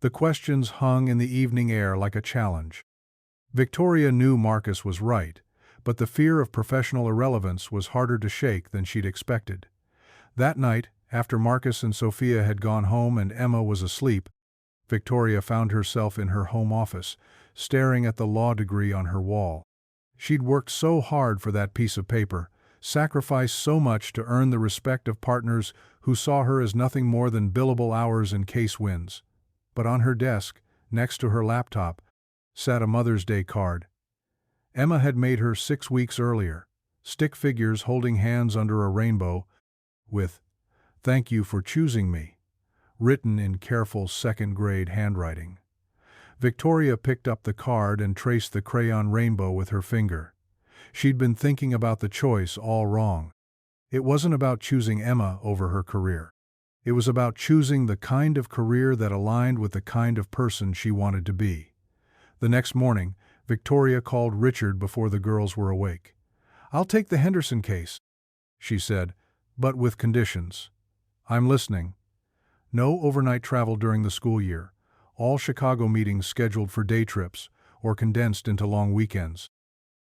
The questions hung in the evening air like a challenge. Victoria knew Marcus was right, but the fear of professional irrelevance was harder to shake than she'd expected. That night, after Marcus and Sophia had gone home and Emma was asleep, Victoria found herself in her home office, staring at the law degree on her wall. She'd worked so hard for that piece of paper, sacrificed so much to earn the respect of partners who saw her as nothing more than billable hours and case wins. But on her desk, next to her laptop, sat a Mother's Day card. Emma had made her 6 weeks earlier, stick figures holding hands under a rainbow, with "Thank you for choosing me," written in careful second-grade handwriting. Victoria picked up the card and traced the crayon rainbow with her finger. She'd been thinking about the choice all wrong. It wasn't about choosing Emma over her career. It was about choosing the kind of career that aligned with the kind of person she wanted to be. The next morning, Victoria called Richard before the girls were awake. "I'll take the Henderson case," she said, "but with conditions." "I'm listening." "No overnight travel during the school year. All Chicago meetings scheduled for day trips, or condensed into long weekends.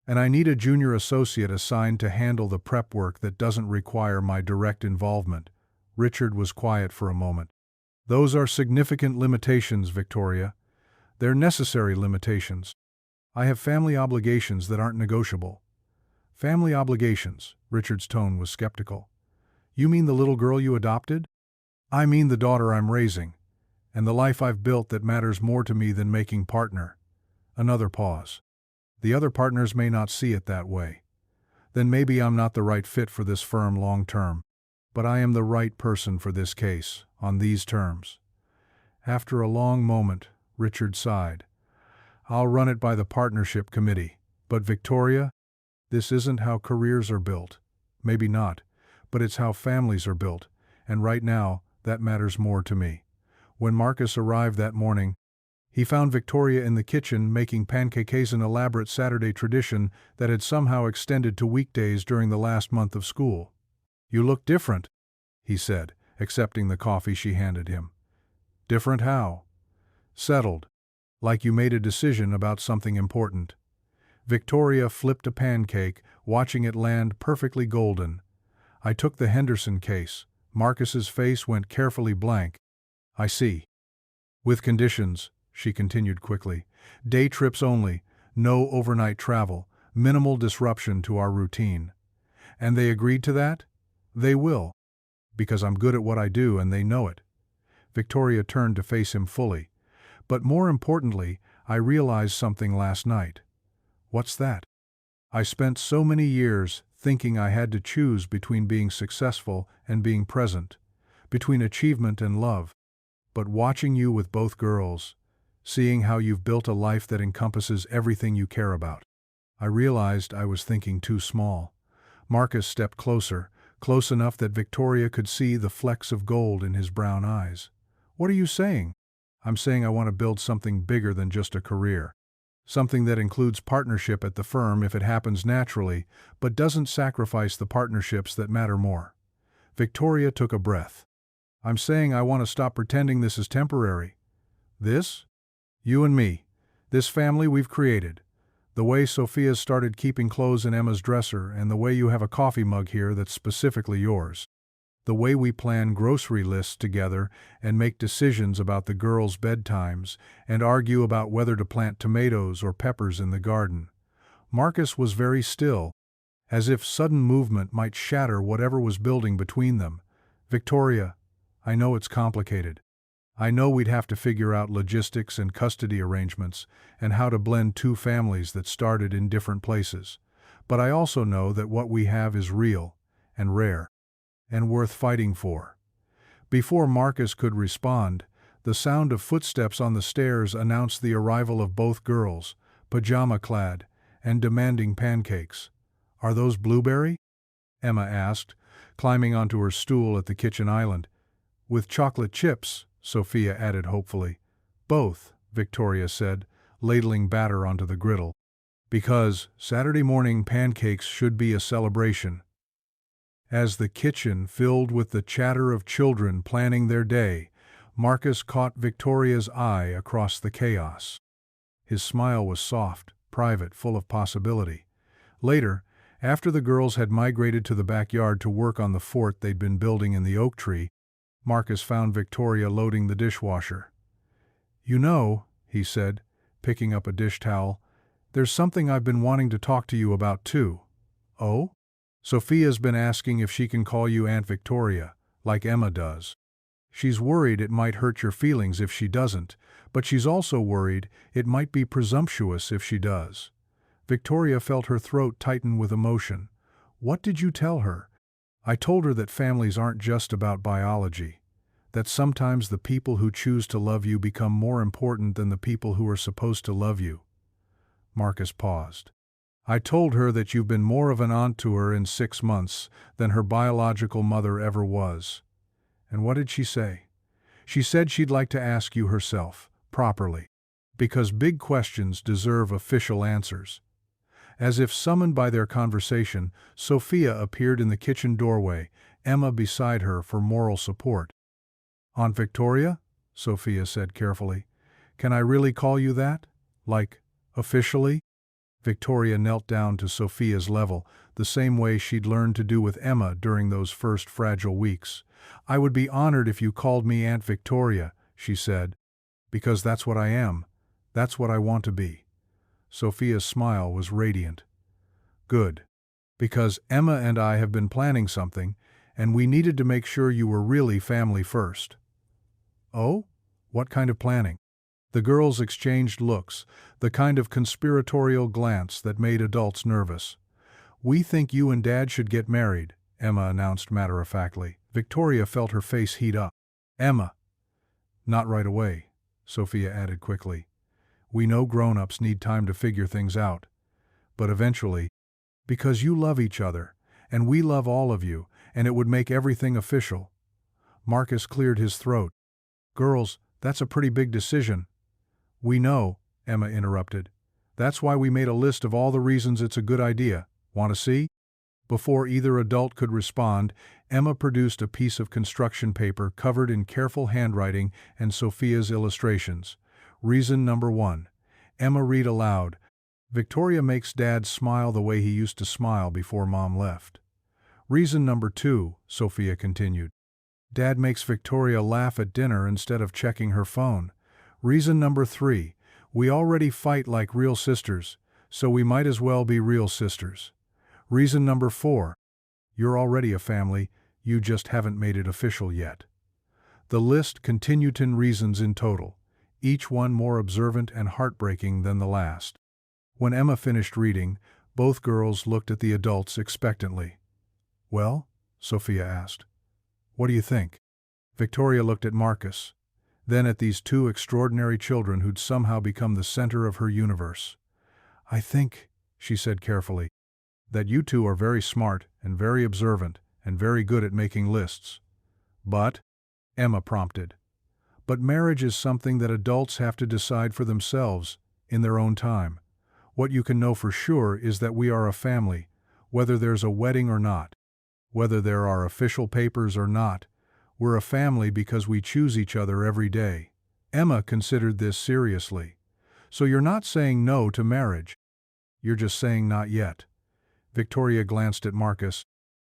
And I need a junior associate assigned to handle the prep work that doesn't require my direct involvement." Richard was quiet for a moment. "Those are significant limitations, Victoria. They're necessary limitations. I have family obligations that aren't negotiable." "Family obligations?" Richard's tone was skeptical. "You mean the little girl you adopted?" "I mean the daughter I'm raising, and the life I've built that matters more to me than making partner." Another pause. "The other partners may not see it that way. Then maybe I'm not the right fit for this firm long term. But I am the right person for this case, on these terms." After a long moment, Richard sighed. "I'll run it by the partnership committee. But Victoria, this isn't how careers are built. Maybe not, but it's how families are built, and right now, that matters more to me." When Marcus arrived that morning, he found Victoria in the kitchen making pancakes, an elaborate Saturday tradition that had somehow extended to weekdays during the last month of school. "You look different," he said, accepting the coffee she handed him. "Different how?" "Settled. Like you made a decision about something important." Victoria flipped a pancake, watching it land perfectly golden. "I took the Henderson case." Marcus's face went carefully blank. "I see." "With conditions," she continued quickly. "Day trips only, no overnight travel, minimal disruption to our routine." "And they agreed to that?" "They will. Because I'm good at what I do and they know it." Victoria turned to face him fully. "But more importantly, I realized something last night." "What's that?" "I spent so many years thinking I had to choose between being successful and being present, between achievement and love. But watching you with both girls, seeing how you've built a life that encompasses everything you care about, I realized I was thinking too small. Marcus stepped closer, close enough that Victoria could see the flecks of gold in his brown eyes. What are you saying? I'm saying I want to build something bigger than just a career. Something that includes partnership at the firm if it happens naturally, but doesn't sacrifice the partnerships that matter more. Victoria took a breath. I'm saying I want to stop pretending this is temporary. This? You and me. This family we've created. The way Sophia's started keeping clothes in Emma's dresser, and the way you have a coffee mug here that's specifically yours. The way we plan grocery lists together and make decisions about the girls' bedtimes and argue about whether to plant tomatoes or peppers in the garden. Marcus was very still, as if sudden movement might shatter whatever was building between them. Victoria, I know it's complicated. I know we'd have to figure out logistics and custody arrangements and how to blend two families that started in different places. But I also know that what we have is real and rare and worth fighting for. Before Marcus could respond, the sound of footsteps on the stairs announced the arrival of both girls, pajama-clad and demanding pancakes. Are those blueberry? Emma asked, climbing onto her stool at the kitchen island. With chocolate chips, Sophia added hopefully. Both, Victoria said, ladling batter onto the griddle. Because Saturday morning pancakes should be a celebration. As the kitchen filled with the chatter of children planning their day, Marcus caught Victoria's eye across the chaos. His smile was soft, private, full of possibility. Later, after the girls had migrated to the backyard to work on the fort they'd been building in the oak tree, Marcus found Victoria loading the dishwasher. You know, he said, picking up a dish towel, there's something I've been wanting to talk to you about too. Oh? Sophia's been asking if she can call you Aunt Victoria, like Emma does. She's worried it might hurt your feelings if she doesn't, but she's also worried it might be presumptuous if she does. Victoria felt her throat tighten with emotion. What did you tell her? I told her that families aren't just about biology, that sometimes the people who choose to love you become more important than the people who are supposed to love you. Marcus paused. I told her that you've been more of an aunt to her in 6 months than her biological mother ever was. And what did she say? She said she'd like to ask you herself, properly, because big questions deserve official answers. As if summoned by their conversation, Sophia appeared in the kitchen doorway, Emma beside her for moral support. Aunt Victoria? Sophia said carefully. Can I really call you that? Like, officially? Victoria knelt down to Sophia's level, the same way she'd learned to do with Emma during those first fragile weeks. I would be honored if you called me Aunt Victoria, she said, because that's what I am. That's what I want to be. Sophia's smile was radiant. Good. Because Emma and I have been planning something, and we needed to make sure you were really family first. Oh? What kind of planning? The girls exchanged looks, the kind of conspiratorial glance that made adults nervous. We think you and Dad should get married, Emma announced matter-of-factly. Victoria felt her face heat up. Emma. Not right away, Sophia added quickly. We know grown-ups need time to figure things out. But eventually, because you love each other, and we love all of you, and it would make everything official. Marcus cleared his throat. Girls, that's a pretty big decision. We know, Emma interrupted. That's why we made a list of all the reasons it's a good idea. Want to see? Before either adult could respond, Emma produced a piece of construction paper covered in careful handwriting and Sophia's illustrations. Reason number 1. Emma read aloud. Victoria makes Dad smile the way he used to smile before Mom left. Reason number 2, Sophia continued. Dad makes Victoria laugh at dinner instead of checking her phone. Reason number 3, we already fight like real sisters, so we might as well be real sisters. Reason number 4, you're already a family, you just haven't made it official yet. The list continued 10 reasons in total, each one more observant and heartbreaking than the last. When Emma finished reading, both girls looked at the adults expectantly. Well? Sophia asked. What do you think? Victoria looked at Marcus. then at these two extraordinary children who'd somehow become the center of her universe. "I think," she said carefully, "that you two are very smart and very observant and very good at making lists." "But," Emma prompted, "but marriage is something that adults have to decide for themselves, in their own time. What you can know for sure is that we are a family, whether there's a wedding or not, whether there are official papers or not. We're a family because we choose each other every day." Emma considered this seriously. "So you're not saying no to marriage. You're just saying not yet." Victoria glanced at Marcus,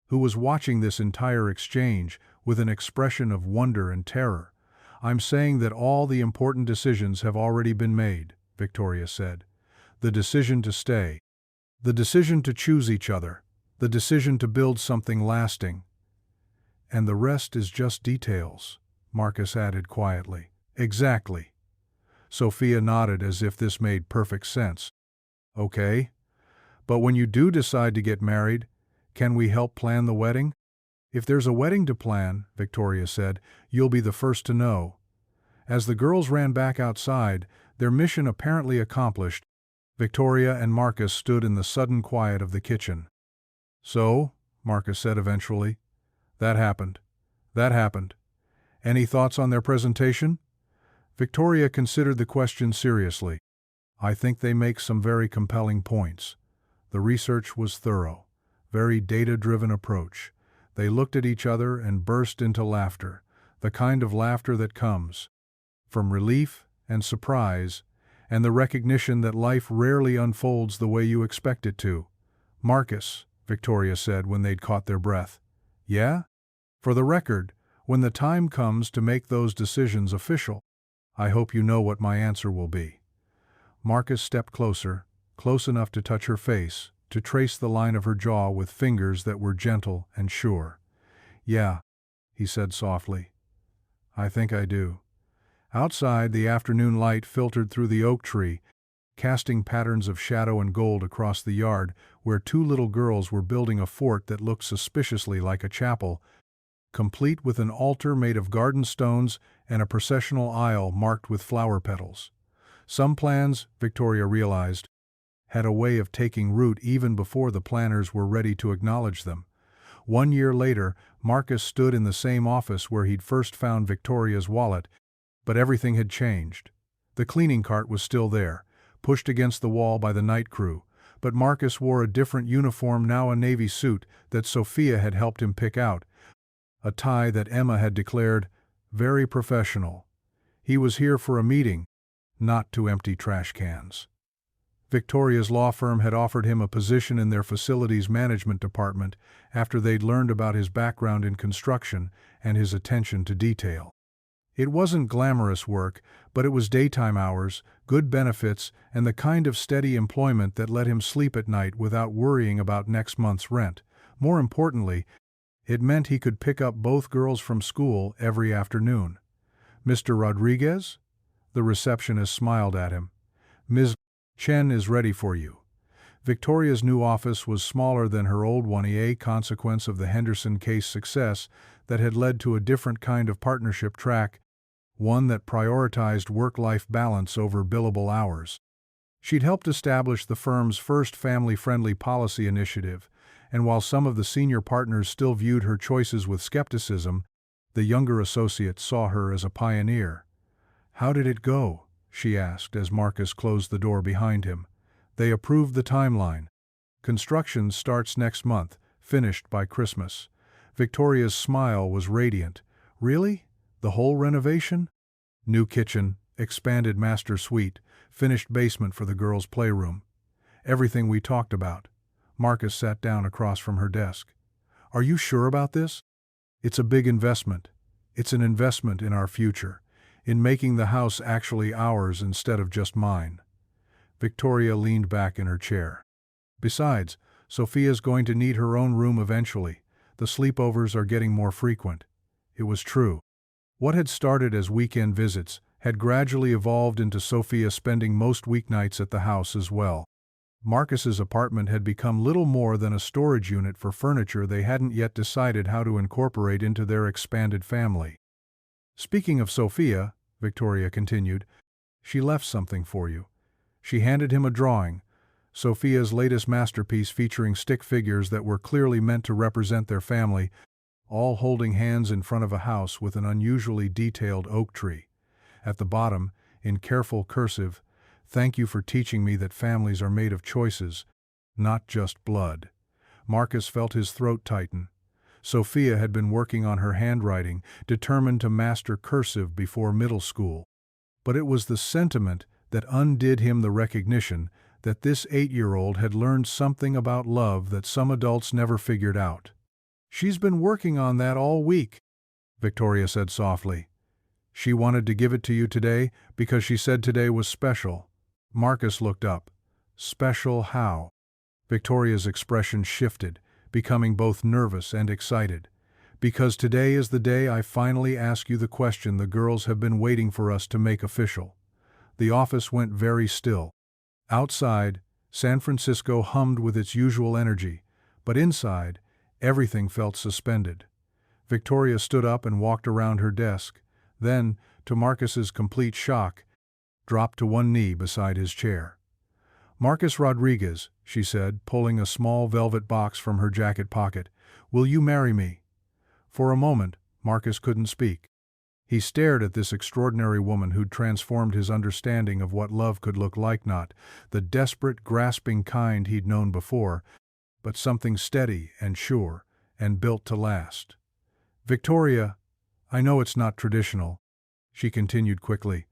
who was watching this entire exchange with an expression of wonder and terror. "I'm saying that all the important decisions have already been made," Victoria said. "The decision to stay, the decision to choose each other, the decision to build something lasting. And the rest is just details," Marcus added quietly. "Exactly." Sophia nodded as if this made perfect sense. "Okay. But when you do decide to get married, can we help plan the wedding?" "If there's a wedding to plan," Victoria said, "you'll be the first to know." As the girls ran back outside, their mission apparently accomplished, Victoria and Marcus stood in the sudden quiet of the kitchen. "So," Marcus said eventually, "that happened. That happened. Any thoughts on their presentation?" Victoria considered the question seriously. "I think they make some very compelling points. The research was thorough, very data-driven approach. They looked at each other and burst into laughter, the kind of laughter that comes from relief and surprise and the recognition that life rarely unfolds the way you expect it to." "Marcus," Victoria said when they'd caught their breath. "Yeah? For the record, when the time comes to make those decisions official, I hope you know what my answer will be." Marcus stepped closer, close enough to touch her face, to trace the line of her jaw with fingers that were gentle and sure. "Yeah," he said softly. "I think I do." Outside, the afternoon light filtered through the oak tree, casting patterns of shadow and gold across the yard where two little girls were building a fort that looked suspiciously like a chapel, complete with an altar made of garden stones and a processional aisle marked with flower petals. Some plans, Victoria realized, had a way of taking root even before the planners were ready to acknowledge them. 1 year later, Marcus stood in the same office where he'd first found Victoria's wallet, but everything had changed. The cleaning cart was still there, pushed against the wall by the night crew, but Marcus wore a different uniform, now a navy suit that Sophia had helped him pick out, a tie that Emma had declared very professional. He was here for a meeting, not to empty trash cans. Victoria's law firm had offered him a position in their facilities management department after they'd learned about his background in construction and his attention to detail. It wasn't glamorous work, but it was daytime hours, good benefits, and the kind of steady employment that let him sleep at night without worrying about next month's rent. More importantly, it meant he could pick up both girls from school every afternoon. "Mr. Rodriguez?" The receptionist smiled at him. "Ms. Chen is ready for you." Victoria's new office was smaller than her old one, a consequence of the Henderson case success that had led to a different kind of partnership track, one that prioritized work-life balance over billable hours. She'd helped establish the firm's first family-friendly policy initiative, and while some of the senior partners still viewed her choices with skepticism, the younger associates saw her as a pioneer. "How did it go?" she asked as Marcus closed the door behind him. "They approved the timeline. Construction starts next month, finished by Christmas." Victoria's smile was radiant. "Really? The whole renovation?" "New kitchen, expanded master suite, finished basement for the girls' playroom. Everything we talked about." Marcus sat down across from her desk. "Are you sure about this?" "It's a big investment. It's an investment in our future, in making the house actually ours instead of just mine." Victoria leaned back in her chair. "Besides, Sophia's going to need her own room eventually. The sleepovers are getting more frequent." It was true. What had started as weekend visits had gradually evolved into Sophia spending most weeknights at the house as well. Marcus's apartment had become little more than a storage unit for furniture they hadn't yet decided how to incorporate into their expanded family. "Speaking of Sophia," Victoria continued. She left something for you. She handed him a drawing, Sophia's latest masterpiece featuring stick figures that were clearly meant to represent their family, all holding hands in front of a house with an unusually detailed oak tree. At the bottom, in careful cursive, "Thank you for teaching me that families are made of choices, not just blood." Marcus felt his throat tighten. Sophia had been working on her handwriting, determined to master cursive before middle school. But it was the sentiment that undid him the recognition that this 8-year-old had learned something about love that some adults never figured out. "She's been working on that all week," Victoria said softly. "She wanted to give it to you today because she said today was special." Marcus looked up. "Special how?" Victoria's expression shifted, becoming both nervous and excited. "Because today is the day I finally ask you the question the girls have been waiting for us to make official." The office went very still. Outside, San Francisco hummed with its usual energy, but inside, everything felt suspended. Victoria stood up and walked around her desk, then, to Marcus's complete shock, dropped to one knee beside his chair. "Marcus Rodriguez," she said, pulling a small velvet box from her jacket pocket, "will you marry me?" For a moment, Marcus couldn't speak. He stared at this extraordinary woman who'd transformed his understanding of what love could look like, not the desperate, grasping kind he'd known before, but something steady and sure and built to last. "Victoria, I know it's not traditional," she continued quickly.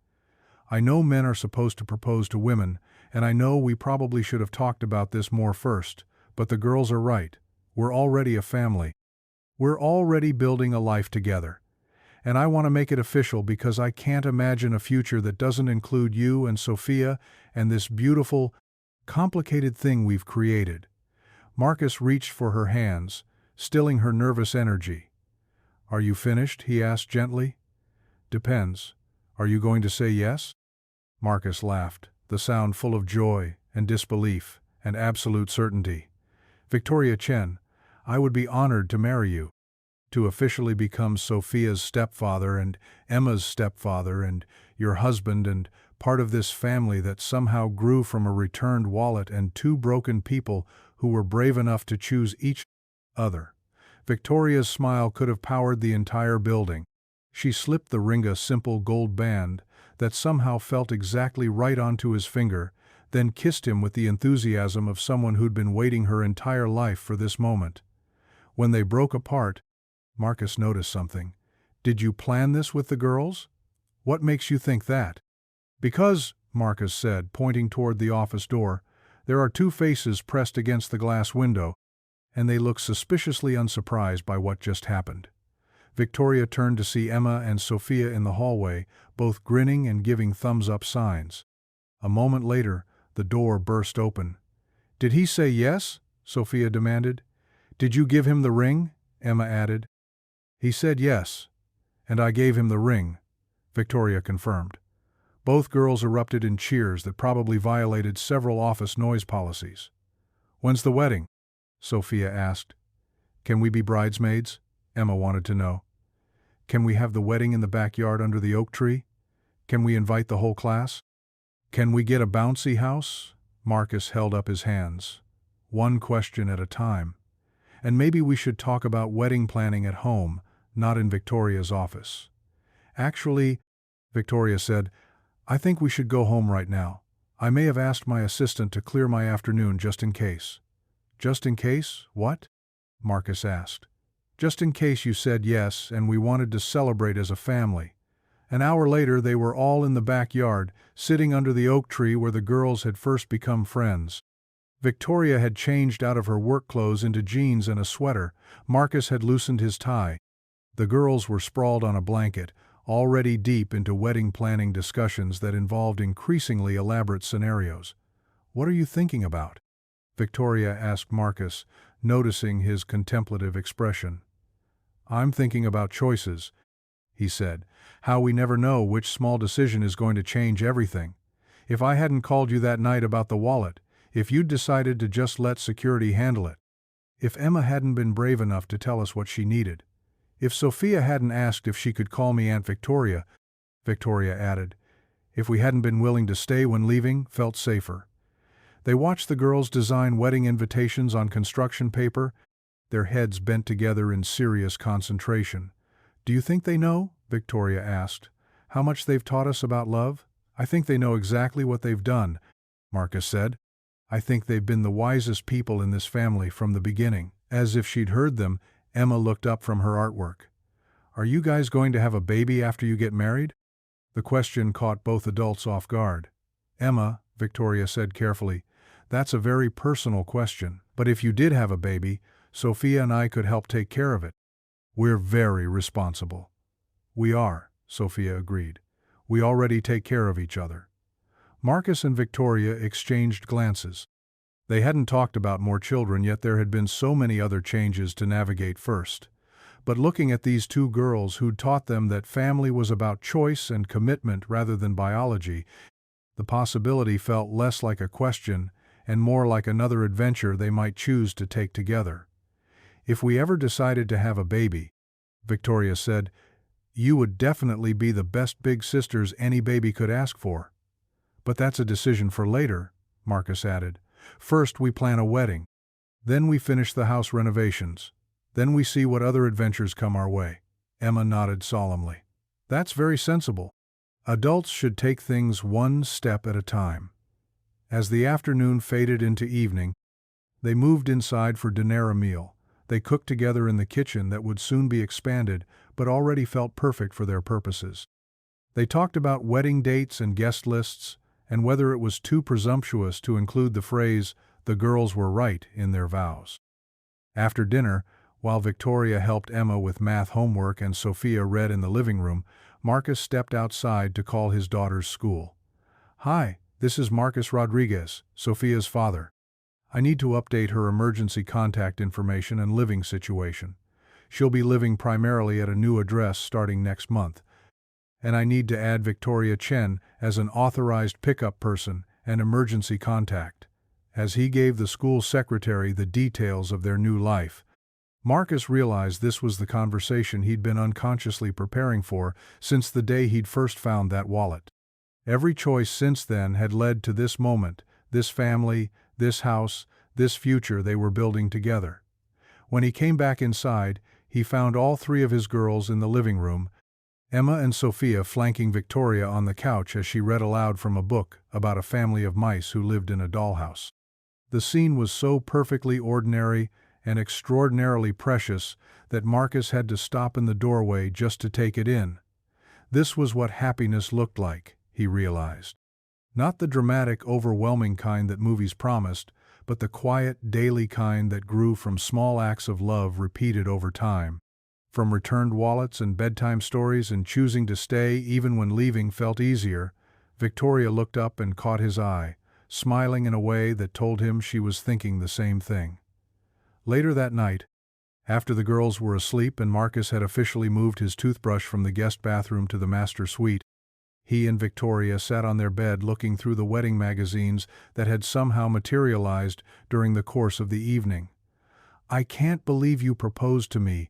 "I know men are supposed to propose to women, and I know we probably should have talked about this more first, but the girls are right. We're already a family. We're already building a life together. And I want to make it official because I can't imagine a future that doesn't include you and Sophia and this beautiful, complicated thing we've created." Marcus reached for her hands, stilling her nervous energy. "Are you finished?" he asked gently. "Depends. Are you going to say yes?" Marcus laughed, the sound full of joy and disbelief and absolute certainty. "Victoria Chen, I would be honored to marry you. To officially become Sophia's stepfather and Emma's stepfather and your husband and part of this family that somehow grew from a returned wallet and two broken people who were brave enough to choose each other." Victoria's smile could have powered the entire building. She slipped the ring a simple gold band that somehow felt exactly right onto his finger, then kissed him with the enthusiasm of someone who'd been waiting her entire life for this moment. When they broke apart, Marcus noticed something. "Did you plan this with the girls? What makes you think that?" "Because," Marcus said, pointing toward the office door, "there are two faces pressed against the glass window, and they look suspiciously unsurprised by what just happened." Victoria turned to see Emma and Sophia in the hallway, both grinning and giving thumbs-up signs. A moment later, the door burst open. "Did he say yes?" Sophia demanded. "Did you give him the ring?" Emma added. "He said yes, and I gave him the ring," Victoria confirmed. Both girls erupted in cheers that probably violated several office noise policies. "When's the wedding?" Sophia asked. "Can we be bridesmaids?" Emma wanted to know. "Can we have the wedding in the backyard under the oak tree? Can we invite the whole class? Can we get a bouncy house?" Marcus held up his hands. "One question at a time. And maybe we should talk about wedding planning at home, not in Victoria's office." "Actually," Victoria said, "I think we should go home right now. I may have asked my assistant to clear my afternoon just in case." "Just in case, what?" Marcus asked. "Just in case you said yes and we wanted to celebrate as a family." An hour later they were all in the backyard, sitting under the oak tree where the girls had first become friends. Victoria had changed out of her work clothes into jeans and a sweater. Marcus had loosened his tie. The girls were sprawled on a blanket, already deep into wedding planning discussions that involved increasingly elaborate scenarios. "What are you thinking about?" Victoria asked Marcus, noticing his contemplative expression. "I'm thinking about choices," he said. "How we never know which small decision is going to change everything. If I hadn't called you that night about the wallet, if you'd decided to just let security handle it, if Emma hadn't been brave enough to tell us what she needed, if Sophia hadn't asked if she could call me Aunt Victoria, Victoria added. If we hadn't been willing to stay when leaving, felt safer. They watched the girls design wedding invitations on construction paper, their heads bent together in serious concentration. Do you think they know? Victoria asked. How much they've taught us about love? I think they know exactly what they've done, Marcus said. I think they've been the wisest people in this family from the beginning. As if she'd heard them, Emma looked up from her artwork. Are you guys going to have a baby after you get married? The question caught both adults off guard. Emma, Victoria said carefully, that's a very personal question, but if you did have a baby, Sophia and I could help take care of it. We're very responsible. We are, Sophia agreed. We already take care of each other. Marcus and Victoria exchanged glances. They hadn't talked about more children, yet there had been so many other changes to navigate first. But looking at these two girls who'd taught them that family was about choice and commitment rather than biology, the possibility felt less like a question and more like another adventure they might choose to take together. If we ever decided to have a baby, Victoria said, you would definitely be the best big sisters any baby could ask for. But that's a decision for later, Marcus added. First we plan a wedding. Then we finish the house renovations. Then we see what other adventures come our way. Emma nodded solemnly. That's very sensible. Adults should take things one step at a time. As the afternoon faded into evening, they moved inside for dinner meal. They cooked together in the kitchen that would soon be expanded, but already felt perfect for their purposes. They talked about wedding dates and guest lists, and whether it was too presumptuous to include the phrase, the girls were right in their vows. After dinner, while Victoria helped Emma with math homework and Sophia read in the living room, Marcus stepped outside to call his daughter's school. Hi, this is Marcus Rodriguez, Sophia's father. I need to update her emergency contact information and living situation. She'll be living primarily at a new address starting next month. And I need to add Victoria Chen as an authorized pickup person and emergency contact. As he gave the school secretary the details of their new life, Marcus realized this was the conversation he'd been unconsciously preparing for since the day he'd first found that wallet. Every choice since then had led to this moment, this family, this house, this future they were building together. When he came back inside, he found all three of his girls in the living room, Emma and Sophia flanking Victoria on the couch as she read aloud from a book about a family of mice who lived in a dollhouse. The scene was so perfectly ordinary and extraordinarily precious that Marcus had to stop in the doorway just to take it in. This was what happiness looked like, he realized. Not the dramatic, overwhelming kind that movies promised, but the quiet, daily kind that grew from small acts of love repeated over time. From returned wallets and bedtime stories and choosing to stay even when leaving felt easier, Victoria looked up and caught his eye, smiling in a way that told him she was thinking the same thing. Later that night, after the girls were asleep and Marcus had officially moved his toothbrush from the guest bathroom to the master suite, he and Victoria sat on their bed looking through the wedding magazines that had somehow materialized during the course of the evening. I can't believe you proposed to me,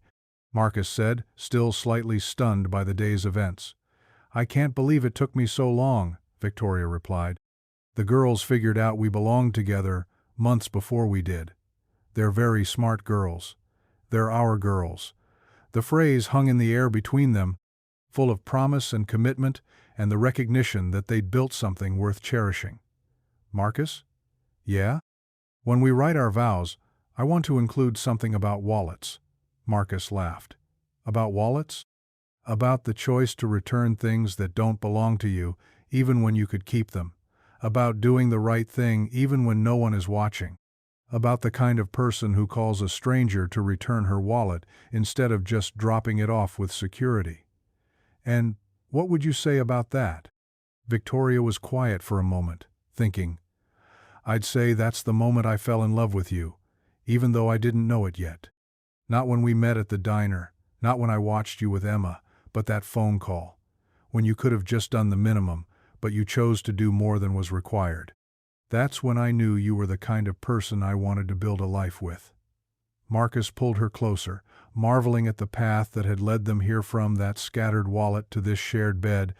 Marcus said, still slightly stunned by the day's events. I can't believe it took me so long, Victoria replied. The girls figured out we belonged together months before we did. They're very smart girls. They're our girls. The phrase hung in the air between them, full of promise and commitment and the recognition that they'd built something worth cherishing. Marcus? Yeah? When we write our vows, I want to include something about wallets. Marcus laughed. About wallets? About the choice to return things that don't belong to you, even when you could keep them. About doing the right thing even when no one is watching. About the kind of person who calls a stranger to return her wallet instead of just dropping it off with security. And what would you say about that? Victoria was quiet for a moment, thinking. I'd say that's the moment I fell in love with you, even though I didn't know it yet. Not when we met at the diner, not when I watched you with Emma, but that phone call. When you could have just done the minimum, but you chose to do more than was required. That's when I knew you were the kind of person I wanted to build a life with. Marcus pulled her closer, marveling at the path that had led them here from that scattered wallet to this shared bed,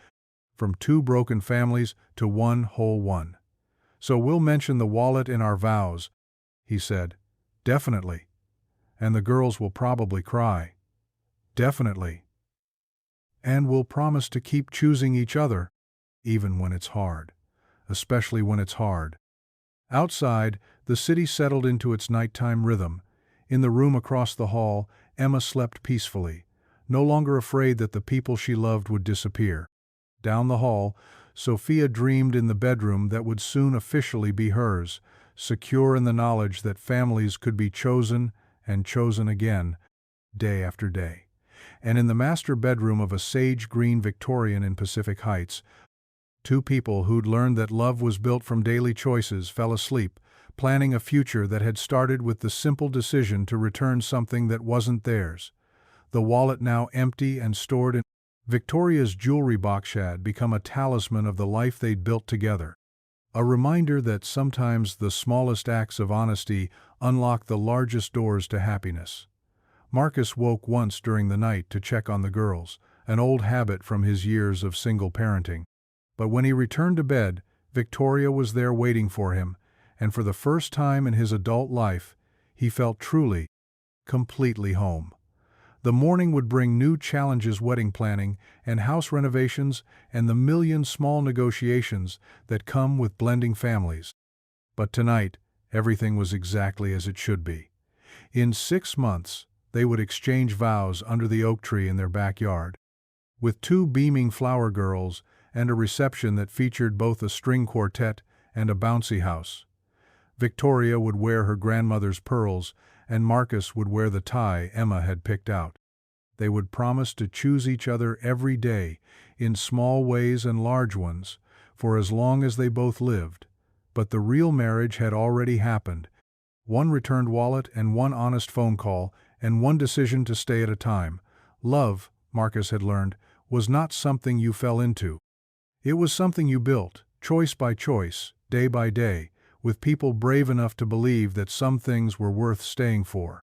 from two broken families to one whole one. "So we'll mention the wallet in our vows," he said. "Definitely. And the girls will probably cry." "Definitely. And we'll promise to keep choosing each other, even when it's hard. Especially when it's hard." Outside, the city settled into its nighttime rhythm. In the room across the hall, Emma slept peacefully, no longer afraid that the people she loved would disappear. Down the hall, Sophia dreamed in the bedroom that would soon officially be hers, secure in the knowledge that families could be chosen and chosen again, day after day. And in the master bedroom of a sage-green Victorian in Pacific Heights, two people who'd learned that love was built from daily choices fell asleep, planning a future that had started with the simple decision to return something that wasn't theirs. The wallet now empty and stored in Victoria's jewelry box had become a talisman of the life they'd built together. A reminder that sometimes the smallest acts of honesty unlock the largest doors to happiness. Marcus woke once during the night to check on the girls, an old habit from his years of single parenting. But when he returned to bed, Victoria was there waiting for him, and for the first time in his adult life, he felt truly, completely home. The morning would bring new challenges: wedding planning and house renovations and the million small negotiations that come with blending families. But tonight, everything was exactly as it should be. In 6 months, they would exchange vows under the oak tree in their backyard. With two beaming flower girls and a reception that featured both a string quartet and a bouncy house. Victoria would wear her grandmother's pearls, and Marcus would wear the tie Emma had picked out. They would promise to choose each other every day, in small ways and large ones, for as long as they both lived. But the real marriage had already happened. One returned wallet and one honest phone call and one decision to stay at a time. Love, Marcus had learned, was not something you fell into. It was something you built, choice by choice, day by day, with people brave enough to believe that some things were worth staying for.